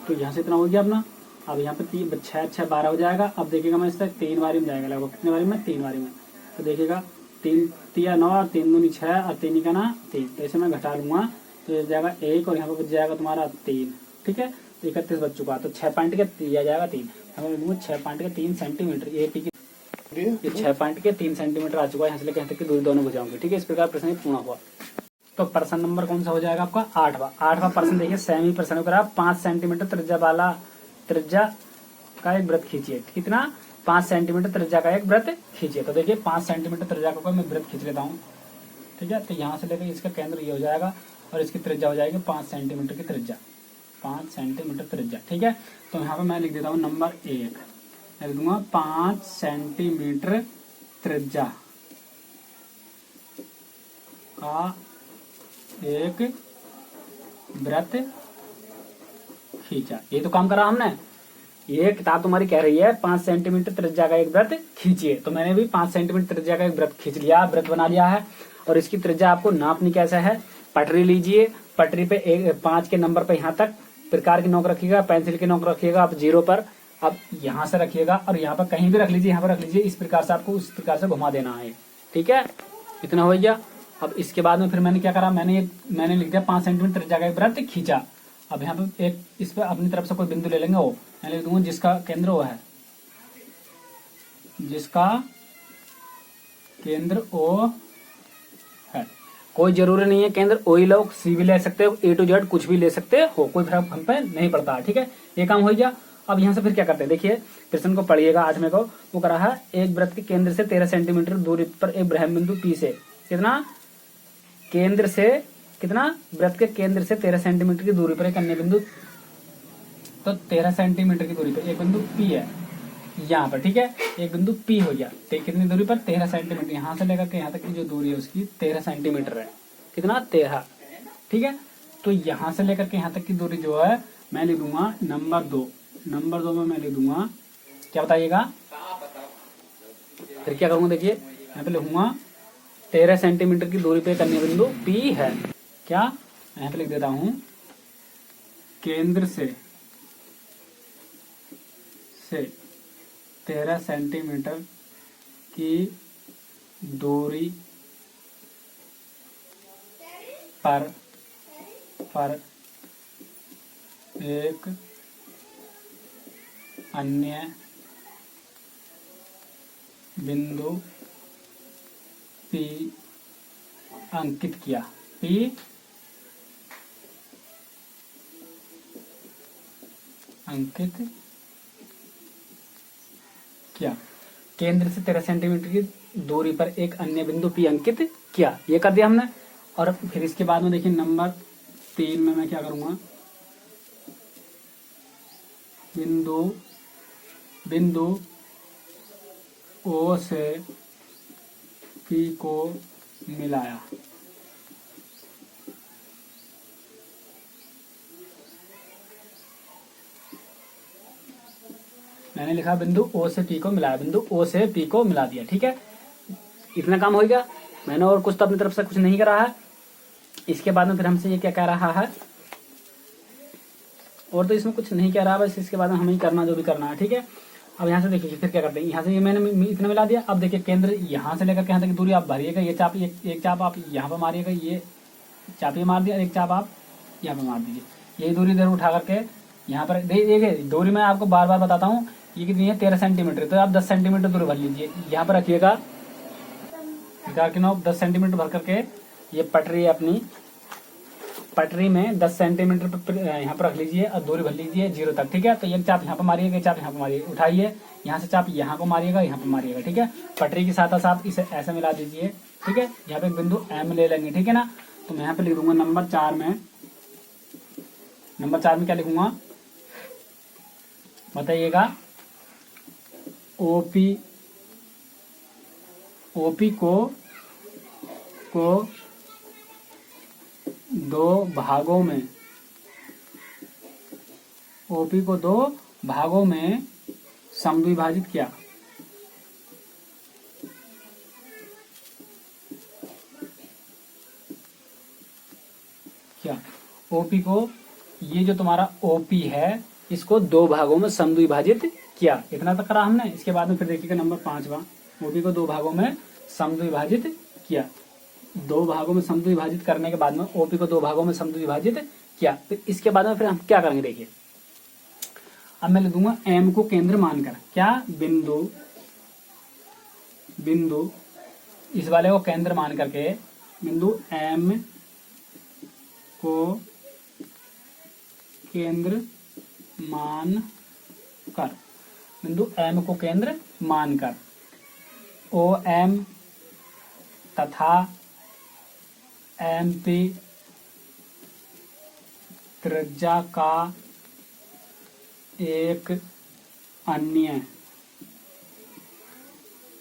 तो यहाँ से इतना हो गया अपना। अब यहाँ पे 6 6 12 हो जाएगा। अब देखिएगा मैं इससे 3 बारी में जाएगा लगभग, कितने बारी में, 3 बारी में। तो देखिएगा 3 तिया 9 और 3 दूनी 6 और 3 का ना 3, तो ऐसे मैं घटा लूंगा तो ये जाएगा 1 और यहाँ पे बच जाएगा तुम्हारा 3। ठीक है, तो 31 बच चुका। तो 6 पॉइंट के दिया जाएगा 3, हमें लूंगा 6 पॉइंट के 3 सेंटीमीटर। ये 6 पॉइंट के 3 सेंटीमीटर आ चुका है। यहाँ से लेकर यहाँ तक की दूरी दोनों बुझाऊंगे। ठीक है, इस प्रकार प्रश्न पूर्ण हुआ। तो प्रश्न नंबर कौन सा हो जाएगा आपका, 8वां प्रश्न। देखिए सेमी प्रश्न करा, 5 सेंटीमीटर त्रिज्या का एक वृत्त खींचिए। कितना, 5 सेंटीमीटर त्रिज्या का एक वृत्त खींचिए। तो देखिए 5 सेंटीमीटर त्रिज्या का मैं वृत्त खींच लेता हूँ। ठीक है, तो यहाँ से लेकर इसका केंद्र ये हो जाएगा और इसकी त्रिज्या हो जाएगी 5 सेंटीमीटर की त्रिज्या, 5 सेंटीमीटर त्रिज्या। ठीक है, तो यहाँ पे मैं लिख देता हूँ नंबर 1, लिख दूंगा 5 सेंटीमीटर त्रिज्या का एक वृत्त खींचा। ये तो काम करा हमने। ये किताब तुम्हारी कह रही है 5 सेंटीमीटर त्रिज्या का एक वृत्त खींचिए, तो मैंने भी 5 सेंटीमीटर त्रिज्या का एक वृत्त खींच लिया, वृत्त बना लिया है। और इसकी त्रिज्या आपको नापनी कैसा है, पटरी लीजिए, पटरी पे 5 के नंबर पे यहाँ तक प्रकार की नोक रखिएगा, पेंसिल की नोक रखिएगा आप 0 पर। अब यहाँ से रखिएगा और यहाँ पर कहीं भी रख लीजिए, यहाँ पर रख लीजिए। इस प्रकार से आपको उस प्रकार से घुमा देना है। ठीक है, इतना हो गया। अब इसके बाद में फिर मैंने क्या करा, मैंने लिख दिया 5 सेंटीमीटर त्रिज्या का एक वृत्त खींचा। अब यहाँ पे एक इस पे अपनी तरफ से कोई बिंदु ले लेंगे, वो मैं लिख दूंगा जिसका केंद्र वो है, जिसका केंद्र ओ है। कोई जरूरी नहीं है केंद्र ओ ही लो, सी भी ले सकते हो, A to Z कुछ भी ले सकते हो, कोई फर्क हम पे नहीं पड़ता। ठीक है, ये काम हो गया। अब यहाँ से फिर क्या करते हैं, देखिए प्रश्न को पढ़िएगा 8वें को। वो करा है एक वृत्त के केंद्र से 13 सेंटीमीटर दूरी पर एक ब्रह्म बिंदु P से कितना, केंद्र से कितना, वृत्त के केंद्र से 13 सेंटीमीटर की दूरी पर एक अन्य बिंदु, तो 13 सेंटीमीटर की दूरी पर एक बिंदु P है यहाँ पर। ठीक है, एक बिंदु P हो गया, कितनी दूरी पर, 13 सेंटीमीटर। यहाँ से लेकर के यहाँ तक की जो दूरी है उसकी 13 सेंटीमीटर है, कितना, 13। ठीक है, तो यहाँ से लेकर के यहाँ तक की दूरी जो है मैं लिख दूंगा नंबर 2। नंबर 2 में मैं लिख दूंगा, क्या बताइएगा, फिर क्या करूंगा, देखिए यहाँ पे लिखूंगा 13 सेंटीमीटर की दूरी पे एक अन्य बिंदु P है। क्या, यहाँ पे लिख देता हूं केंद्र से 13 सेंटीमीटर की दूरी पर एक अन्य बिंदु P अंकित किया। P अंकित किया, केंद्र से 13 सेंटीमीटर की दूरी पर एक अन्य बिंदु P अंकित किया, ये कर दिया हमने। और फिर इसके बाद में देखिए नंबर 3 में मैं क्या करूंगा, बिंदु O से P को मिलाया। मैंने लिखा बिंदु O से P को मिलाया, बिंदु O से P को मिला दिया। ठीक है, इतना काम हो गया। मैंने और कुछ तो अपनी तरफ से कुछ नहीं करा है। इसके बाद में फिर हमसे ये क्या कह रहा है, और तो इसमें कुछ नहीं कह रहा, बस इसके बाद में हमें करना जो भी करना है। ठीक है, अब यहाँ से देखिए फिर क्या करते हैं, यहाँ से ये मैंने इतना मिला दिया। अब देखिए केंद्र यहाँ से लेकर के यहाँ तक की दूरी आप भरिएगा। ये चाप, एक चाप आप यहाँ पर मारिएगा, ये चाप ये मार दिया, एक चाप आप यहाँ पर मार दीजिए। ये दूरी इधर उठा करके यहाँ पर देखिए, दूरी मैं आपको बार बार बताता हूँ, ये कितनी है, 13 सेंटीमीटर। तो आप 10 सेंटीमीटर दूरी भर लीजिए, यहाँ पर रखिएगा 10 सेंटीमीटर भर करके ये पटरी अपनी पटरी में 10 सेंटीमीटर पर यहाँ पर रख लीजिए और दूरी भर लीजिए 0 तक। ठीक है, तो एक चाप यहाँ पर मारिएगा, एक चाप यहाँ पर मारिए, उठाइए यहाँ से चाप यहाँ को मारिएगा, यहाँ पर मारिएगा। ठीक है, पटरी के साथ साथ इसे ऐसे मिला दीजिए। ठीक है, यहाँ पे एक बिंदु M ले लेंगे। ठीक है ना, तो मैं यहाँ पे लिख दूंगा नंबर 4 में, नंबर 4 में क्या लिखूंगा बताइएगा, ओपी को दो भागों में, ओपी को 2 भागों में समद्विभाजित किया। क्या, ओपी को, ये जो तुम्हारा ओपी है इसको 2 भागों में समद्विभाजित किया। इतना तक करा हमने। इसके बाद में फिर देखिएगा नंबर 5वां, ओपी को 2 भागों में समद्विभाजित किया। 2 भागों में समद्विभाजित करने के बाद में ओपी को 2 भागों में समद्विभाजित किया। फिर इसके बाद में फिर हम क्या करेंगे देखिए, अब मैं लिख दूंगा एम को केंद्र मानकर, क्या बिंदु इस वाले को केंद्र मान करके बिंदु एम को केंद्र मानकर, बिंदु एम को केंद्र मानकर ओ एम तथा एम पी त्रिज्या का एक अन्य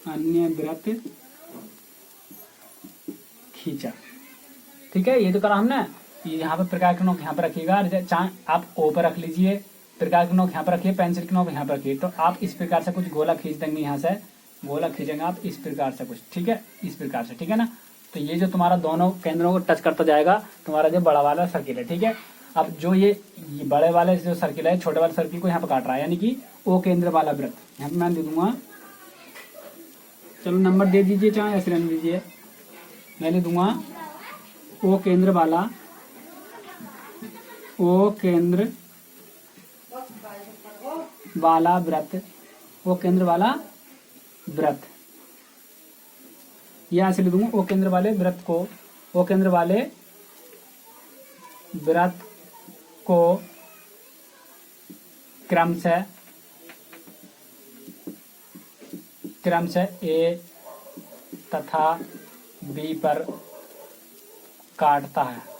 वृत्त खींचा। ठीक है, ये तो करा हमने। ये यहाँ पे प्रकार की नोक यहाँ पर रखिएगा, चाहे आप ओ पर रख लीजिए, प्रकार की नोक यहाँ पर रखिए, पेंसिल की नोक यहाँ पर रखिए। तो आप इस प्रकार से कुछ गोला खींच देंगे, यहाँ से गोला खींचेंगे आप इस प्रकार से कुछ। ठीक है, इस प्रकार से। ठीक है ना, तो ये जो तुम्हारा दोनों केंद्रों को टच करता जाएगा तुम्हारा जो बड़ा वाला सर्किल है। ठीक है, अब जो ये बड़े वाले जो सर्किल है छोटे वाले सर्किल को यहाँ पे काट रहा है, यानी कि ओ केंद्र वाला वृत्त। यहाँ पे मैं दे दूंगा, चलो नंबर दे दीजिए, चाहे ऐसे रहने दीजिए। मैं लिख दूंगा ओ केंद्र वाला वृत्त, ओ केंद्र वाला वृत्त, या ऐसे लिख दूंगा ओ केंद्र वाले वृत्त को, ओ केंद्र वाले वृत्त को क्रमशः ए तथा बी पर काटता है।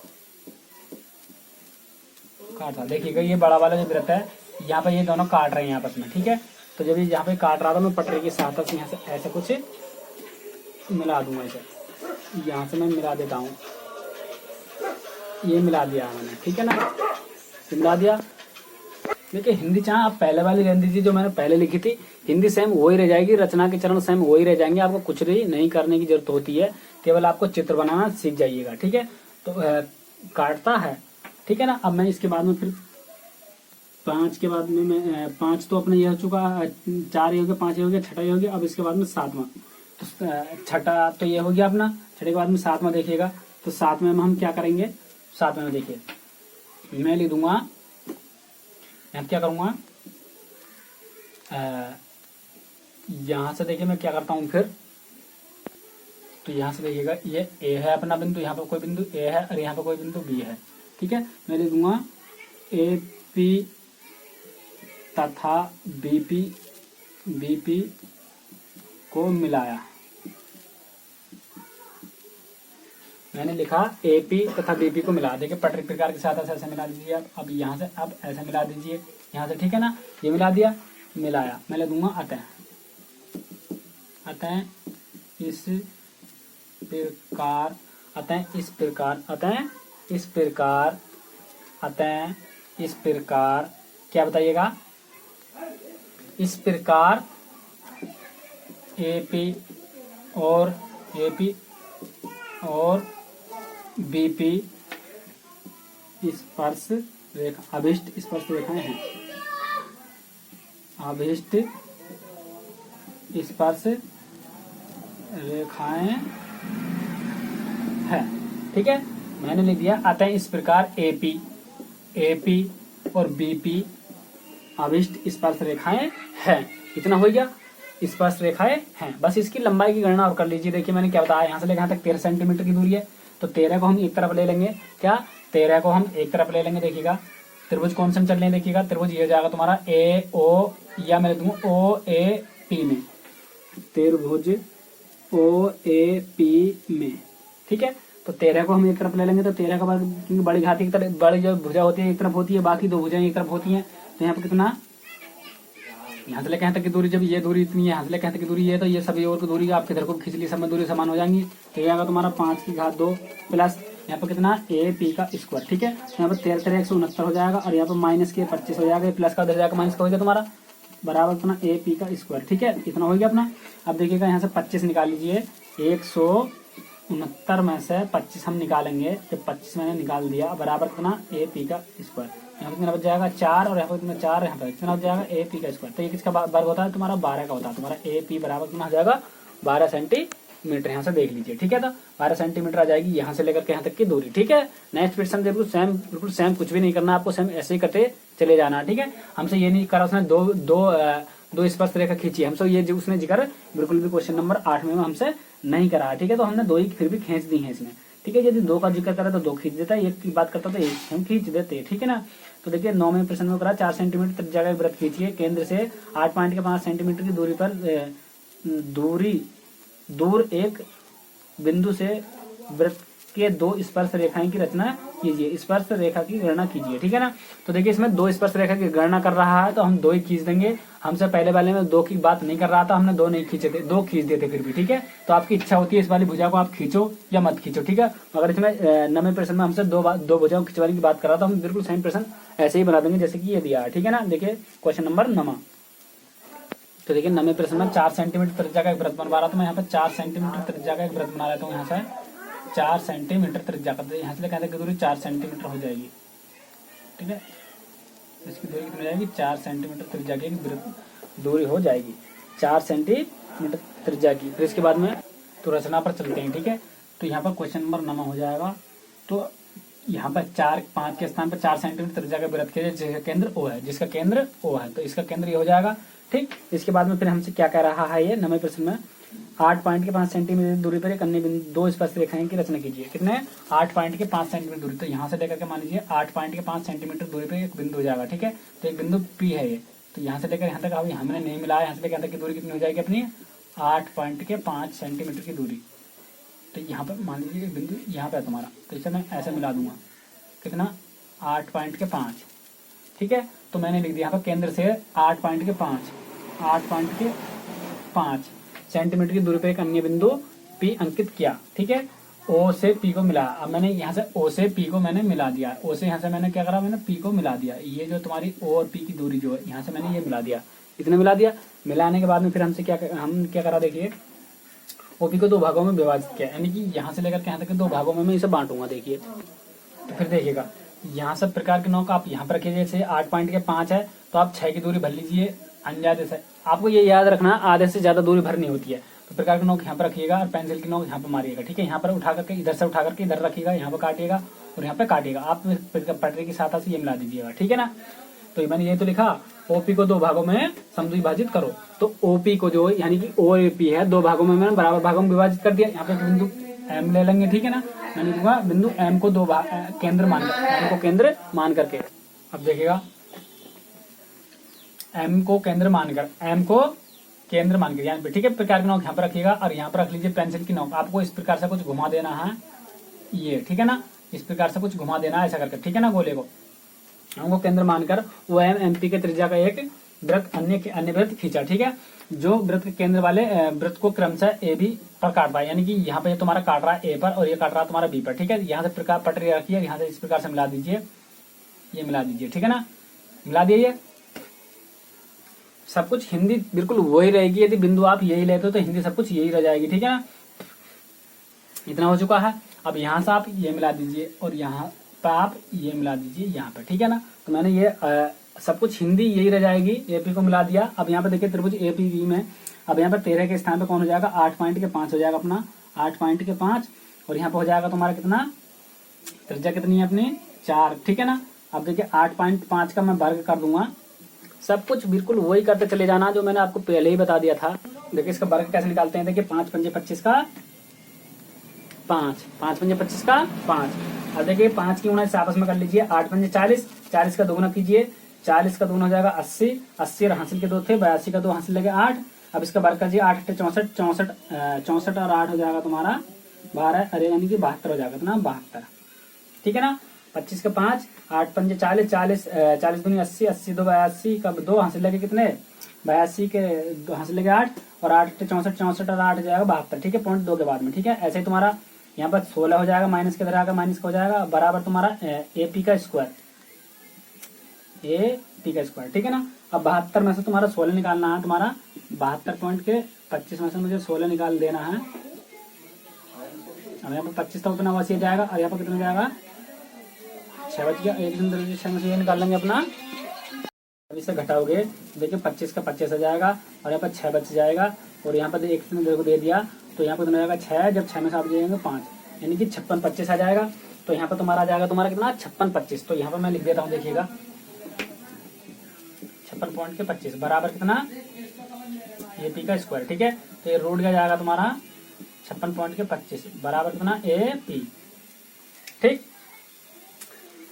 देखिएगा ये बड़ा वाला जो वृत्त है यहाँ पे ये दोनों काट रहे हैं आपस में। ठीक है, तो जब ये यहाँ पे काट रहा था मैं पटरी की सहायता से यहाँ से ऐसे कुछ मिला दूंगा, ऐसे यहाँ से मैं मिला देता हूँ, ये मिला दिया मैंने। ठीक है ना, मिला दिया। देखिए हिंदी चाहे आप पहले वाली रहने दीजिए जो मैंने पहले लिखी थी, हिंदी सेम वही रह जाएगी, रचना के चरण सेम वही रह जाएंगे, आपको कुछ भी नहीं करने की जरूरत होती है, केवल आपको चित्र बनाना सीख जाइएगा। ठीक है, तो काटता है। ठीक है ना, अब मैं इसके बाद में फिर 5 के बाद में मैं 5 तो अपना ये हो चुका, 4 ये हो गया, 5 ये हो गया, छठा ये हो गया। अब इसके बाद में 7वां, तो छठा तो ये हो गया अपना, छठे के बाद में 7वां देखिएगा। तो 7वें में हम क्या करेंगे, 7वें में देखिए मैं लिख दूंगा, यहाँ क्या करूंगा, यहां से देखिए मैं क्या करता हूं फिर, तो यहां से देखिएगा ये ए है अपना बिंदु, यहाँ पर कोई बिंदु ए है और यहाँ पर कोई बिंदु बी है। ठीक है, मैं लिख दूंगा ए पी तथा बीपी को मिलाया। मैंने लिखा एपी तथा बीपी को मिला। देखिए पटरी प्रकार के साथ ऐसे मिला दीजिए आप। अब यहाँ से अब ऐसे मिला दीजिए यहाँ से। ठीक है ना, ये मिला दिया, मिलाया। मैं ले दूंगा अतः इस प्रकार, इस प्रकार क्या बताइएगा, इस प्रकार एपी और बीपी स्पर्श रेखा, अभिष्ट स्पर्श रेखाएं हैं, अभिष्ट स्पर्श रेखाएं है। ठीक है, मैंने लिख दिया अतः इस प्रकार एपी और बीपी अभिष्ट स्पर्श रेखाएं हैं। इतना हो गया, स्पर्श रेखाएं हैं। बस इसकी लंबाई की गणना और कर लीजिए। देखिए मैंने क्या बताया, यहाँ से लेकर यहाँ तक 13 सेंटीमीटर की दूरी है, तो 13 को हम एक तरफ ले लेंगे। क्या 13 को हम एक तरफ ले लेंगे। देखिएगा त्रिभुज कौन से में चल रहे हैं, देखिएगा त्रिभुज ये हो जाएगा तुम्हारा ए ओ, या मैं लिख दूंगा ओ ए पी में, त्रिभुज ओ ए पी में। ठीक है, तो 13 को हम एक तरफ ले लेंगे, तो 13 का क्योंकि बड़ी घाती की तरफ बड़ी जो भुजा होती है एक तरफ होती है, बाकी 2 भुजाएं एक तरफ होती हैं। तो यहाँ पर कितना, यहाँ से लेकर यहाँ तक की दूरी, जब ये दूरी इतनी है, यहाँ से लेकर यहाँ तक की दूरी है, तो ये सभी और की दूरी आपके इधर को खींच ली, सब में दूरी समान हो जाएंगी। तो ये आएगा तुम्हारा 5 की घात 2 प्लस यहाँ पर कितना ए पी का स्क्वायर। ठीक है, यहाँ पर 13 169 हो जाएगा, और यहाँ पर माइनस के 25 हो जाएगा, प्लस का उधर जाएगा माइनस का हो गया तुम्हारा बराबर अपना ए पी का स्क्वायर। ठीक है, इतना हो गया अपना। अब देखिएगा यहाँ से 25 निकाल लीजिए, 169 में से 25 हम निकालेंगे, जब 25 मैंने निकाल दिया बराबर कितना ए पी का स्क्वायर। यहाँ पर कितना बच जाएगा 4 और यहाँ पर कितना 4, यहाँ पर कितना हो जाएगा AP का स्क्वायर। तो ये किसका वर्ग होता है तुम्हारा 12 का होता है। तुम्हारा AP बराबर कितना हो जाएगा 12 सेंटीमीटर। यहाँ से देख लीजिए, ठीक है। तो 12 सेंटीमीटर आ जाएगी यहाँ से लेकर के यहाँ तक की दूरी, ठीक है। नेक्स्ट क्वेश्चन बिल्कुल सेम कुछ भी नहीं करना आपको, सेम ऐसे ही करते चले जाना, ठीक है। हमसे ये नहीं करा उसने दो स्पर्श रेखा खींची, हमसे ये जो उसने जिक्र बिल्कुल भी क्वेश्चन नंबर 8 में हमसे नहीं करा, ठीक है। तो हमने 2 ही फिर भी खींच दी है इसमें, ठीक है। यदि 2 का जिक्र करा तो 2 खींच देता है, 1 की बात करता तो 1 हम खींच देते, ठीक है ना। तो देखिए 9वें प्रश्न में करा 4 सेंटीमीटर त्रिज्या का वृत्त खींचिए, केंद्र से 8.5 सेंटीमीटर की दूरी पर दूर एक बिंदु से वृत्त के 2 स्पर्श रेखाएं की रचना कीजिए, स्पर्श रेखा की गणना कीजिए, ठीक है ना। तो देखिए इसमें 2 स्पर्श रेखा की गणना कर रहा है तो हम 2 ही खींच देंगे। हमसे पहले वाले में 2 की बात नहीं कर रहा था, हमने 2 नहीं खींचे थे, 2 खींच देते फिर भी, ठीक है। तो आपकी इच्छा होती है इस वाली भुजा को आप खींचो या मत खींचो, ठीक है। अगर इसमें 9वें प्रश्न में हमसे दो भुजाओं खिंचवाने की बात कर रहा था, हम बिल्कुल सेम प्रश्न ऐसे ही बना देंगे जैसे कि ये दिया है, ठीक है ना। देखिए क्वेश्चन नंबर 9। तो देखिए 9वें प्रश्न में 4 सेंटीमीटर त्रिज्या का एक वृत्त बनवा रहा था मैं। यहाँ पे 4 सेंटीमीटर त्रिज्या का एक वृत्त बना लेता हूँ। यहाँ से 4 सेंटीमीटर त्रिज्या का, यहाँ से कहते हैं दूरी 4 सेंटीमीटर हो जाएगी, ठीक है। इसकी दूरी कितनी हो जाएगी 4 सेंटीमीटर त्रिज्या की दूरी हो जाएगी 4 सेंटीमीटर त्रिज्या की। फिर इसके बाद में तो रचना पर चलते हैं, ठीक है। तो यहाँ पर क्वेश्चन नंबर 9 हो जाएगा। तो यहाँ पर 4 5 के स्थान पर 4 सेंटीमीटर त्रिज्या का वृत्त के जिसका केंद्र O है, जिसका केंद्र O है, तो इसका केंद्र ये हो जाएगा, ठीक। इसके बाद में फिर हमसे क्या कह रहा है ये 9वें प्रश्न में 8.5 सेंटीमीटर दूरी पर एक अन्य बिंदु 2 स्पर्श रेखाएं की रचना कीजिए। कितने 8.5 सेंटीमीटर दूरी। तो यहाँ से लेकर के मान लीजिए 8.5 सेंटीमीटर दूरी पे एक बिंदु हो जाएगा, ठीक है। तो एक बिंदु P है ये, तो यहाँ से लेकर यहाँ तक अभी हमने नहीं मिलाया, यहाँ से लेकर यहाँ तक की दूरी कितनी हो जाएगी अपनी 8.5 सेंटीमीटर की दूरी। तो यहाँ पर मान लीजिए बिंदु यहाँ पे है तुम्हारा, तो इसे मैं ऐसे मिला दूंगा कितना 8.5, ठीक है। तो मैंने लिख दिया यहाँ पर केंद्र से 8.5 सेंटीमीटर की दूरी पर एक अन्य बिंदु P अंकित किया, ठीक है। O से P को मिला। अब मैंने यहाँ से O से P को मैंने मिला दिया, O से यहाँ से मैंने क्या करा, मैंने P को मिला दिया। ये जो तुम्हारी O और P की दूरी जो है यहाँ से मैंने ये मिला दिया, इतने मिला दिया। मिलाने के बाद में फिर हमसे हम क्या करा, देखिए OP को 2 भागों में विभाजित किया, यानी कि यहाँ से लेकर के यहाँ तक 2 भागों में मैं इसे बांटूंगा। देखिए तो फिर देखिएगा यहाँ सब प्रकार के नौक आप यहाँ पर रखिए। जैसे 8.5 है तो आप 6 की दूरी भर लीजिए अंजादे से। आपको ये याद रखना आधे से ज्यादा दूरी भरनी होती है। तो प्रकार के नोक यहाँ पर रखिएगा और पेंसिल की नोक यहाँ पर मारिएगा, ठीक है। यहाँ पर उठा करके इधर से उठा करके इधर रखिएगा, यहाँ पर काटिएगा और यहाँ पे काटिएगा। आप पटरी की सहायता से ये मिला दीजिएगा, ठीक है ना। तो मैंने ये तो लिखा OP को 2 भागों में समद्विभाजित करो। तो OP को जो यानी कि OP है 2 भागों में मैंने बराबर भागों में विभाजित कर दिया। यहाँ पे बिंदु M ले लेंगे, ठीक है ना। मैंने लिखूंगा बिंदु M को 2 केंद्र मानकर, M को केंद्र मान करके। अब देखिएगा M को केंद्र मानकर, M को केंद्र मान के, यहाँ पे ठीक है। प्रकार की नोक यहाँ पर रखिएगा और यहाँ पर रख लीजिए पेंसिल की नोक। आपको इस प्रकार से कुछ घुमा देना है ये, ठीक है ना। इस प्रकार से कुछ घुमा देना है ऐसा करके, ठीक है ना। गोले को हमको केंद्र मानकर OM MP के त्रिज्या का एक वृत्त अन्य वृत्त खींचा, ठीक है। जो वृत्त के केंद्र वाले वृत्त को क्रमशः AB पर काट रहा है, यानी कि यहाँ पे तुम्हारा काट रहा है A पर और ये काट रहा है तुम्हारा B पर, ठीक है। यहाँ से प्रकार पटरी रखिए, यहाँ से इस प्रकार से मिला दीजिए, ये मिला दीजिए, ठीक है ना। मिला दिए सब कुछ। हिंदी बिल्कुल वही रहेगी, यदि बिंदु आप यही लेते हो तो हिंदी सब कुछ यही रह जाएगी, ठीक है ना। इतना हो चुका है। अब यहाँ से आप ये मिला दीजिए और यहाँ पर आप ये मिला दीजिए यहाँ पे, ठीक है ना। तो मैंने ये सब कुछ हिंदी यही रह जाएगी। AP को मिला दिया। अब यहाँ पे देखिए त्रिभुज APB में अब यहाँ पर 13 के स्थान पे कौन हो जाएगा 8.5 हो जाएगा अपना 8.5 और यहाँ पे हो जाएगा तुम्हारा कितना त्रिज्या कितनी है अपनी 4, ठीक है ना। अब देखिए 8.5 का मैं वर्ग कर दूंगा। सब कुछ बिल्कुल वही करते चले जाना जो मैंने आपको पहले ही बता दिया था। देखिए इसका वर्ग कैसे निकालते हैं। देखिए 5 पंजे 25 का 5, 5 पंजे 25 का 5। अब देखिए 5 की 19 आपस में कर लीजिए। 8 पंजे 40, 40 का दोगुना कीजिए, 40 का दोगुना हो जाएगा 80, 80 और हासिल के 2 थे, 82 का 2 हासिल लगे 8। अब इसका वर्ग कीजिए 8 64, 64 और 8 हो जाएगा तुम्हारा 12, अरे यानी कि 72 हो जाएगा इतना 72, ठीक है ना। 25 का 5, 8 पंजे 40, 40 दूनी 80, 80 2 82 का 2 हासिल लगे कितने 82 के 2 हासिल लगे 8 और 8 64, 64 और 8 हो जाएगा 72, ठीक है। पॉइंट 2 के बाद में, ठीक है। ऐसे ही तुम्हारा यहाँ पर 16 हो जाएगा, माइनस के इधर आएगा, माइनस का हो जाएगा बराबर तुम्हारा AP का स्क्वायर, AP का स्क्वायर, ठीक है ना। अब 72 में से तुम्हारा 16 निकालना है। तुम्हारा 72 पॉइंट के 25 में से मुझे 16 निकाल देना है। अब यहाँ पर 25 तो अपना वैसे जाएगा और यहाँ पर कितना जाएगा 6 बच गया। एक दिन रजिस्ट्रेशन से ये निकाल लेंगे अपना। अब इसे घटाओगे देखिए 25 का 25 आ जाएगा और यहाँ पर 6 बच जाएगा और यहाँ पर एक को दे दिया तो यहाँ पर कितना आएगा 6। जब 6 में से आप जाएंगे 5 यानी कि 56 25 आ जाएगा। तो यहाँ पर तुम्हारा आ जाएगा तुम्हारा कितना 56 25। तो यहाँ पर मैं लिख देता हूँ देखिएगा 56.25 बराबर कितना ए पी का स्क्वायर। ठीक है, तो ये रूट का जाएगा तुम्हारा 56.25 बराबर कितना ए पी। ठीक,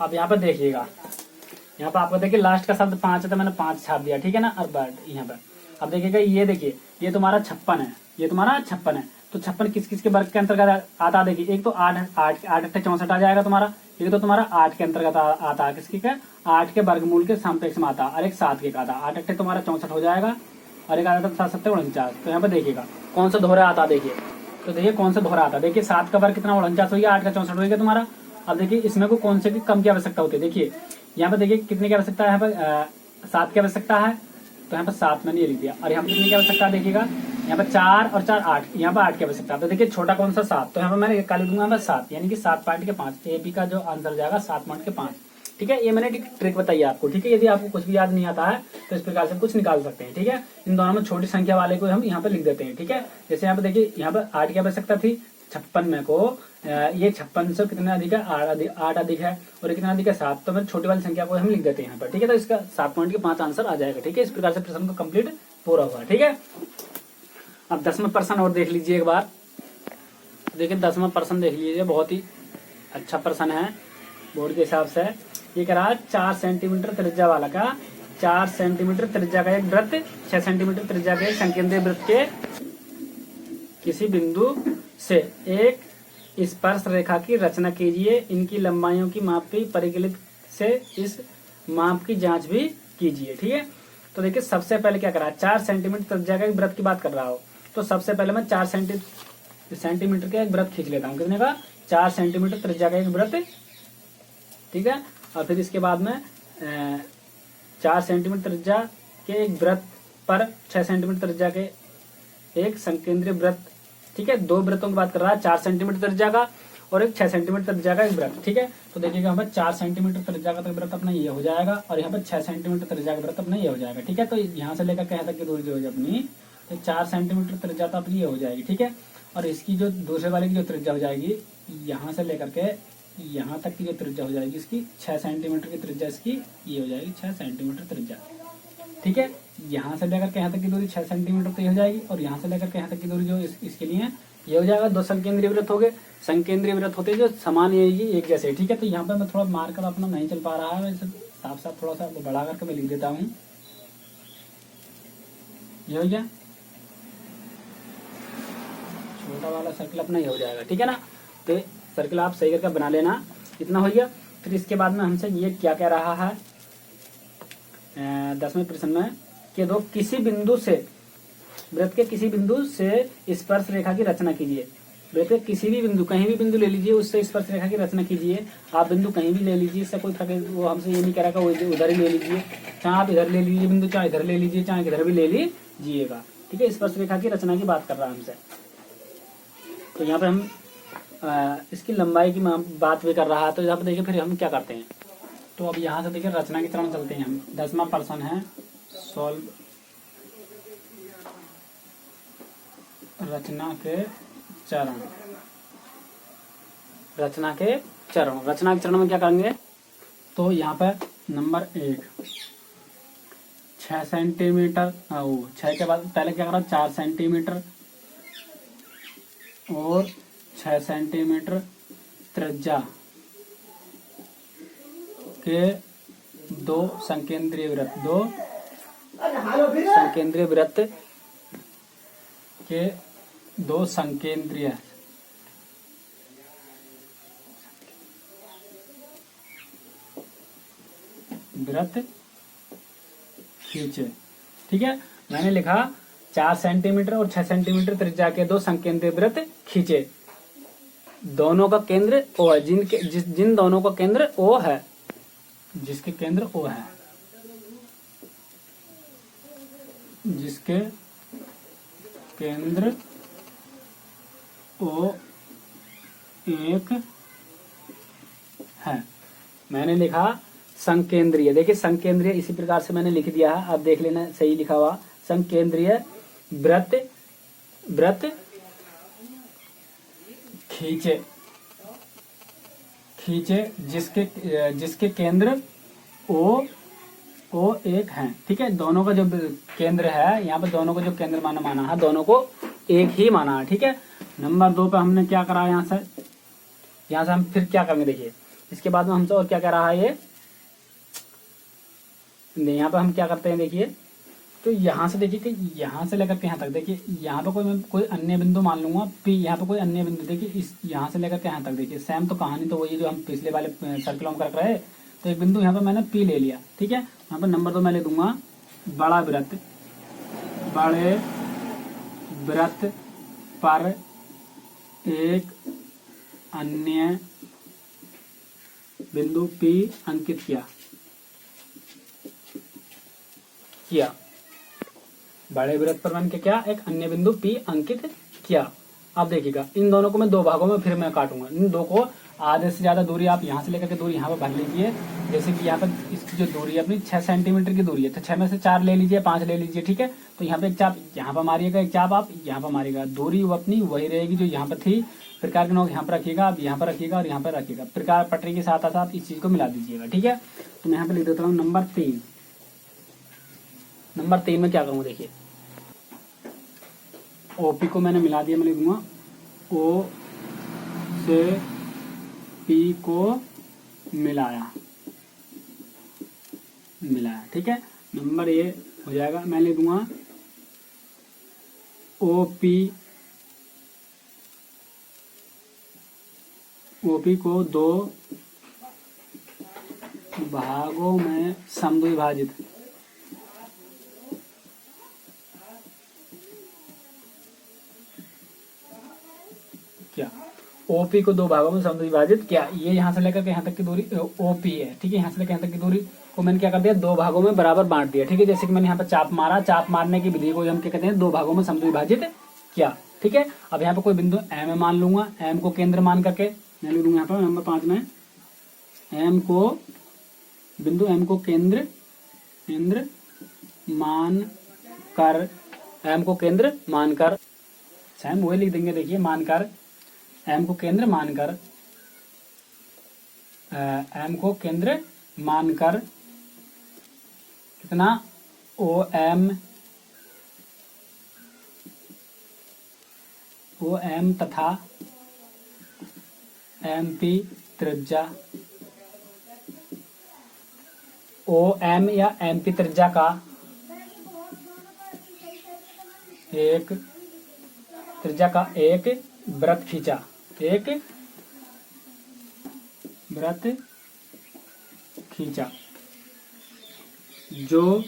अब यहाँ पर देखिएगा, यहाँ पर आपको देखिए लास्ट का शब्द 5 है तो मैंने 5 छाप दिया। ठीक है ना, और बट यहाँ पर अब देखिएगा ये देखिए ये तुम्हारा 56 है, ये तुम्हारा 56 है। तो 56 किस किस के वर्ग के अंतर्गत आता है? देखिए एक तो 8 8 8 8 64 आ जाएगा तुम्हारा। एक तो तुम्हारा 8 के अंतर्गत आता है, किसके का 8 के वर्गमूल के सापेक्ष में आता है, और एक 7 के का आता है। 8 8 तुम्हारा 64 हो जाएगा और एक आता है 7 7 49। तो यहाँ पर देखिएगा कौन सा दोहरा आता है, देखिए तो देखिए कौन सा दोहरा आता है। देखिए 7 का वर्ग कितना 49 हो गया, 8 का 64 हो गया तुम्हारा। अब देखिए इसमें को कौन से की कम की आवश्यकता होती है। देखिए यहाँ पर देखिए कितने की आवश्यकता है, यहाँ पर 7 की आवश्यकता है तो यहाँ पर 7 मैंने ये लिख दिया। और यहाँ पर कितने की आवश्यकता है देखिएगा, यहाँ पर 4 और 4 8, यहाँ पर 8 की आवश्यकता है। तो देखिए छोटा कौन सा 7, तो यहाँ पर मैंने लिख दूंगा मैं 7 यानी कि 7.5 ए पी का जो आंसर हो जाएगा 7.5। ठीक है, ये मैंने ट्रिक बताई आपको। ठीक है, यदि आपको कुछ भी याद नहीं आता है तो इस प्रकार से कुछ निकाल सकते हैं। ठीक है, इन दोनों में छोटी संख्या वाले को हम यहाँ पर लिख देते हैं। ठीक है, जैसे यहाँ पर देखिए यहाँ पर 8 की आवश्यकता थी, 56 में को ये 56 से कितना अधिक है 8 अधिक है और कितना अधिक है 7। तो मैं छोटी वाली संख्या को हम लिख देते हैं यहाँ पर। ठीक है, तो इसका 7.5 आंसर आ जाएगा। ठीक है, इस प्रकार से प्रश्न को कंप्लीट पूरा हुआ। ठीक है, अब 10वां प्रश्न और देख लीजिए एक बार। देखिए 10वां प्रश्न देख लीजिए, बहुत ही अच्छा प्रश्न है बोर्ड के हिसाब से। ये कह रहा है 4 सेंटीमीटर त्रिज्या वाला का 4 सेंटीमीटर त्रिज्या का एक वृत्त 6 सेंटीमीटर त्रिज्या के संकेंद्रीय वृत्त के किसी बिंदु से एक स्पर्श रेखा की रचना कीजिए। इनकी लंबाइयों की माप की परिकलित से इस माप की जांच भी कीजिए। ठीक है, तो देखिए सबसे पहले क्या करा, 4 सेंटीमीटर त्रिज्या का एक वृत्त की बात कर रहा हो तो सबसे पहले मैं 4 सेंटीमीटर का एक वृत्त खींच लेता हूँ। कितने का 4 सेंटीमीटर त्रिज्या का एक वृत्त। ठीक है, और फिर इसके बाद में 4 सेंटीमीटर त्रिज्या के एक वृत्त पर 6 सेंटीमीटर त्रिज्या के एक संकेंद्रीय वृत्त। ठीक है, दो वृत्तों की बात कर रहा है, 4 सेंटीमीटर त्रिज्या का और एक 6 सेंटीमीटर त्रिज्या का एक वृत्त। ठीक है, तो देखिएगा यहाँ पर 4 सेंटीमीटर त्रिज्या का वृत्त अपना ये हो जाएगा और यहाँ पर 6 सेंटीमीटर त्रिज्या का वृत्त अपना ये हो जाएगा। ठीक है, तो यहाँ से लेकर कहीं तक की दूरी जो है अपनी तो 4 सेंटीमीटर त्रिज्या तो अपनी ये हो जाएगी। ठीक है, और इसकी जो दूसरे वाले की जो त्रिज्या हो जाएगी यहाँ से लेकर के यहाँ तक की जो त्रिज्या हो जाएगी इसकी 6 सेंटीमीटर की त्रिज्या इसकी ये हो जाएगी 6 सेंटीमीटर त्रिज्या। ठीक है, यहाँ से लेकर के यहाँ तक की दूरी 6 सेंटीमीटर तो ये हो जाएगी और यहाँ से लेकर के यहाँ तक की दूरी जो इसके लिए ये हो जाएगा। दो संकेंद्रीय वृत्त हो गए, संकेंद्रीय वृत्त होते जो समान ये एक जैसे। ठीक है, तो यहाँ पर मैं थोड़ा मार्कर अपना नहीं चल पा रहा है, इसे साफ साफ थोड़ा सा बढ़ा करके मैं लिख देता हूँ। ये हो गया, छोटा वाला सर्किल अपना ये हो जाएगा। ठीक है ना, तो सर्किल आप सही करके बना लेना, इतना हो गया। फिर इसके बाद में हमसे ये क्या कह रहा है 10वें प्रश्न में कि दो किसी बिंदु से वृत्त के किसी बिंदु से स्पर्श रेखा की रचना कीजिए। वृत्त के किसी भी बिंदु, कहीं भी बिंदु ले लीजिए, उससे स्पर्श रेखा की रचना कीजिए। आप बिंदु कहीं भी ले लीजिए, इससे कोई वो हमसे ये नहीं कह रहा कि उधर ही ले लीजिए, चाहे आप इधर ले लीजिए बिंदु, चाहे इधर ले लीजिए, चाहे इधर भी ले लीजिएगा। ठीक है, स्पर्श रेखा की रचना की बात कर रहा है हमसे। तो यहाँ पे हम इसकी लंबाई की बात भी कर रहा है। तो यहाँ पे देखिए फिर हम क्या करते हैं, तो अब यहाँ से देखिए रचना की तरफ चलते हैं हम। 10वां प्रश्न है सॉल्व रचना के चरण। रचना के चरण, रचना के चरण में क्या करेंगे, तो यहाँ पे नंबर 1 6 सेंटीमीटर, 6 के बाद पहले क्या करा 4 सेंटीमीटर और 6 सेंटीमीटर त्रिज्या के दो संकेंद्रीय वृत्त, दो संकेंद्रीय वृत्त के दो संकेंद्रीय वृत्त खींचे। ठीक है, मैंने लिखा 4 सेंटीमीटर और 6 सेंटीमीटर त्रिज्या के दो संकेंद्रीय वृत्त खींचे। दोनों का केंद्र O है, जिन दोनों का केंद्र O है, जिसके केंद्र O है, जिसके केंद्र O एक है। मैंने लिखा संकेंद्रीय। देखिए संकेंद्रीय इसी प्रकार से मैंने लिख दिया है, अब देख लेना सही लिखा हुआ। संकेंद्रीय वृत्त, वृत्त खींचे, खींचे जिसके जिसके केंद्र ओ एक है। ठीक है, दोनों का जो केंद्र है यहाँ पे, दोनों को जो केंद्र माना है, दोनों को एक ही माना है। ठीक है, नंबर 2 पे हमने क्या करा, यहाँ से हम फिर क्या करेंगे देखिए, इसके बाद में हमसे और क्या कह रहा है ये, यहाँ पे हम क्या करते हैं देखिए, तो यहाँ से देखिए कि यहाँ से लेकर के यहाँ तक, देखिए यहाँ पे कोई अन्य बिंदु मान लूंगा P, यहाँ पे कोई अन्य बिंदु, देखिए इस यहाँ से लेकर के यहाँ तक, देखिए सेम तो कहानी तो वही जो हम पिछले वाले सर्किलों में कर रहे। तो एक बिंदु यहाँ पे मैंने P ले लिया। ठीक है, यहाँ पे नंबर 2 मैं ले दूंगा बड़ा वृत्त, बड़े वृत्त पर एक अन्य बिंदु P अंकित किया। बड़े वृत्त पर मैंने क्या, एक अन्य बिंदु P अंकित किया। अब देखिएगा इन दोनों को मैं दो भागों में फिर मैं काटूंगा। इन दो को आधे से ज्यादा दूरी आप यहाँ से लेकर के दूरी यहाँ पर भर लीजिए। जैसे कि यहाँ पर इसकी जो दूरी है अपनी 6 सेंटीमीटर की दूरी है, तो 6 में से 4 ले लीजिए, 5 ले लीजिए। ठीक है, तो यहाँ पे एक चाप यहाँ पर मारिएगा, एक चाप आप यहाँ पर मारिएगा, दूरी वो अपनी वही रहेगी जो यहाँ पर थी। प्रकार के नोक यहाँ पर रखिएगा, आप यहाँ पर रखिएगा और यहाँ पर रखिएगा। प्रकार पटरी के साथ साथ इस चीज को मिला दीजिएगा। ठीक है, तो मैं यहाँ पे लिख देता हूँ नंबर 3। नंबर 3 में क्या करूँगा देखिए, OP को मैंने मिला दिया, मैं लिख दूंगा O से P को मिलाया। ठीक है, नंबर ये हो जाएगा, मैं लिख दूंगा OP को 2 भागों में समद्विभाजित क्या, OP को 2 भागों में समद्विभाजित क्या। ये यहाँ से लेकर के यहाँ तक की दूरी OP है। ठीक है, यहाँ से लेकर यहाँ तक की दूरी को मैंने क्या कर दिया, 2 भागों में बराबर बांट दिया। ठीक है, जैसे कि मैंने यहाँ पर चाप मारा, चाप मारने की विधि को हम क्या कहते हैं, 2 भागों में समद्विभाजित किया। ठीक है, अब यहाँ पे कोई बिंदु M मान लूंगा, M को केंद्र मान करके मैं लिख दूंगा यहाँ पर नंबर 5 में बिंदु M को केंद्र मान कर, M को केंद्र मानकर, सेम वही लिख देंगे। देखिए मानकर, M को केंद्र मानकर, M को केंद्र मानकर कितना OM तथा MP त्रिज्या, OM या MP त्रिज्या का एक वृत्त खींचा, एक वृत्त खींचा जो,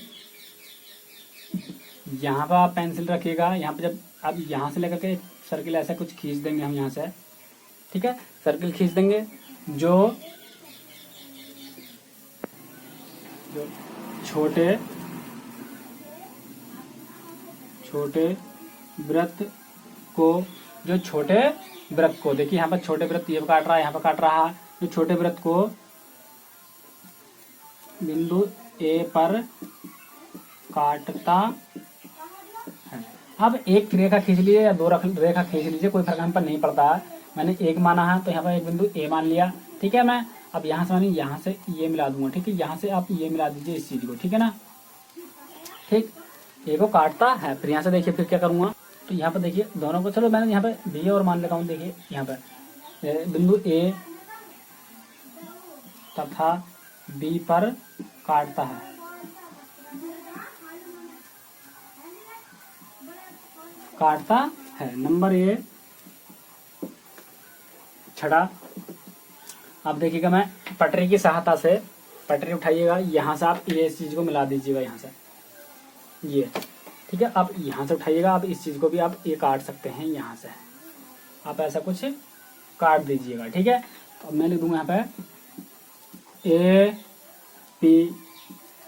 यहाँ पर आप पेंसिल रखिएगा, यहाँ पे जब अब यहाँ से लेकर के सर्किल ऐसा कुछ खींच देंगे हम यहाँ से। ठीक है, सर्किल खींच देंगे जो छोटे वृत्त को, जो छोटे वृत्त को, देखिए यहाँ पर छोटे वृत्त ये काट रहा है, यहाँ पर काट रहा है, जो छोटे वृत्त को बिंदु A पर काटता है। अब एक रेखा खींच लीजिए या 2 रेखा खींच लीजिए, कोई फर्क हम पर नहीं पड़ता है। मैंने एक माना है तो यहाँ पर एक बिंदु A मान लिया। ठीक है, मैं अब यहाँ से मैंने यहाँ से ये मिला दूंगा। ठीक है, यहाँ से आप ये मिला दीजिए इस चीज को। ठीक है ना, ठीक, A को काटता है। फिर यहाँ से देखिए फिर क्या करूंगा, तो यहाँ पर देखिए दोनों को, चलो मैंने यहाँ पे B और मान लेता हूँ। देखिए यहाँ पर बिंदु A तथा B पर काटता है, नंबर A छड़ा। अब देखिएगा मैं पटरी की सहायता से, पटरी उठाइएगा, यहाँ से आप ये इस चीज को मिला दीजिएगा यहाँ से ये। ठीक है, आप यहाँ से उठाइएगा, आप इस चीज को भी आप ये काट सकते हैं, यहाँ से आप ऐसा कुछ काट दीजिएगा। ठीक है, तो अब मैं लिख दूंगा यहाँ पे AP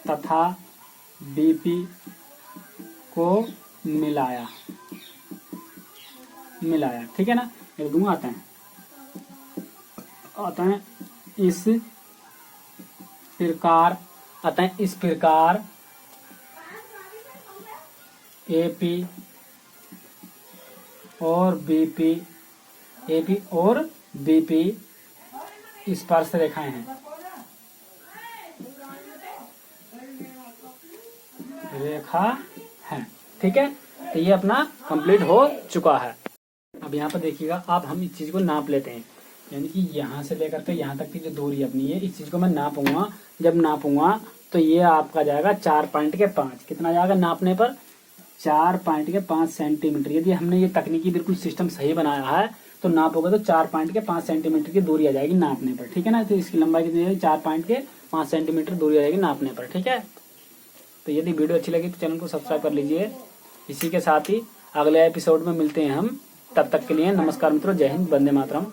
तथा BP को मिलाया। ठीक है ना, लिख दूंगा, आते हैं इस प्रकार, अतः इस प्रकार एपी और बीपी, एपी और बीपी स्पर्श रेखाएं हैं, रेखा है। ठीक है, तो ये अपना कंप्लीट हो चुका है। अब यहाँ पर देखिएगा, आप हम इस चीज को नाप लेते हैं, यानी कि यहाँ से लेकर के यहाँ तक की जो दूरी अपनी है, इस चीज को मैं नापूंगा। जब नापूंगा तो ये आपका जाएगा 4.5। कितना जाएगा नापने पर? 4.5 सेंटीमीटर। यदि हमने ये तकनीकी बिल्कुल सिस्टम सही बनाया है तो नापोगे तो 4.5 सेंटीमीटर की दूरी आ जाएगी नापने पर। ठीक है ना, तो इसकी लंबाई कितनी है? 4.5 सेंटीमीटर दूरी आ जाएगी नापने पर। ठीक है, तो यदि वीडियो अच्छी लगी तो चैनल को सब्सक्राइब कर लीजिए। इसी के साथ ही अगले एपिसोड में मिलते हैं हम। तब तक के लिए नमस्कार मित्रों, जय हिंद, वंदे मातरम।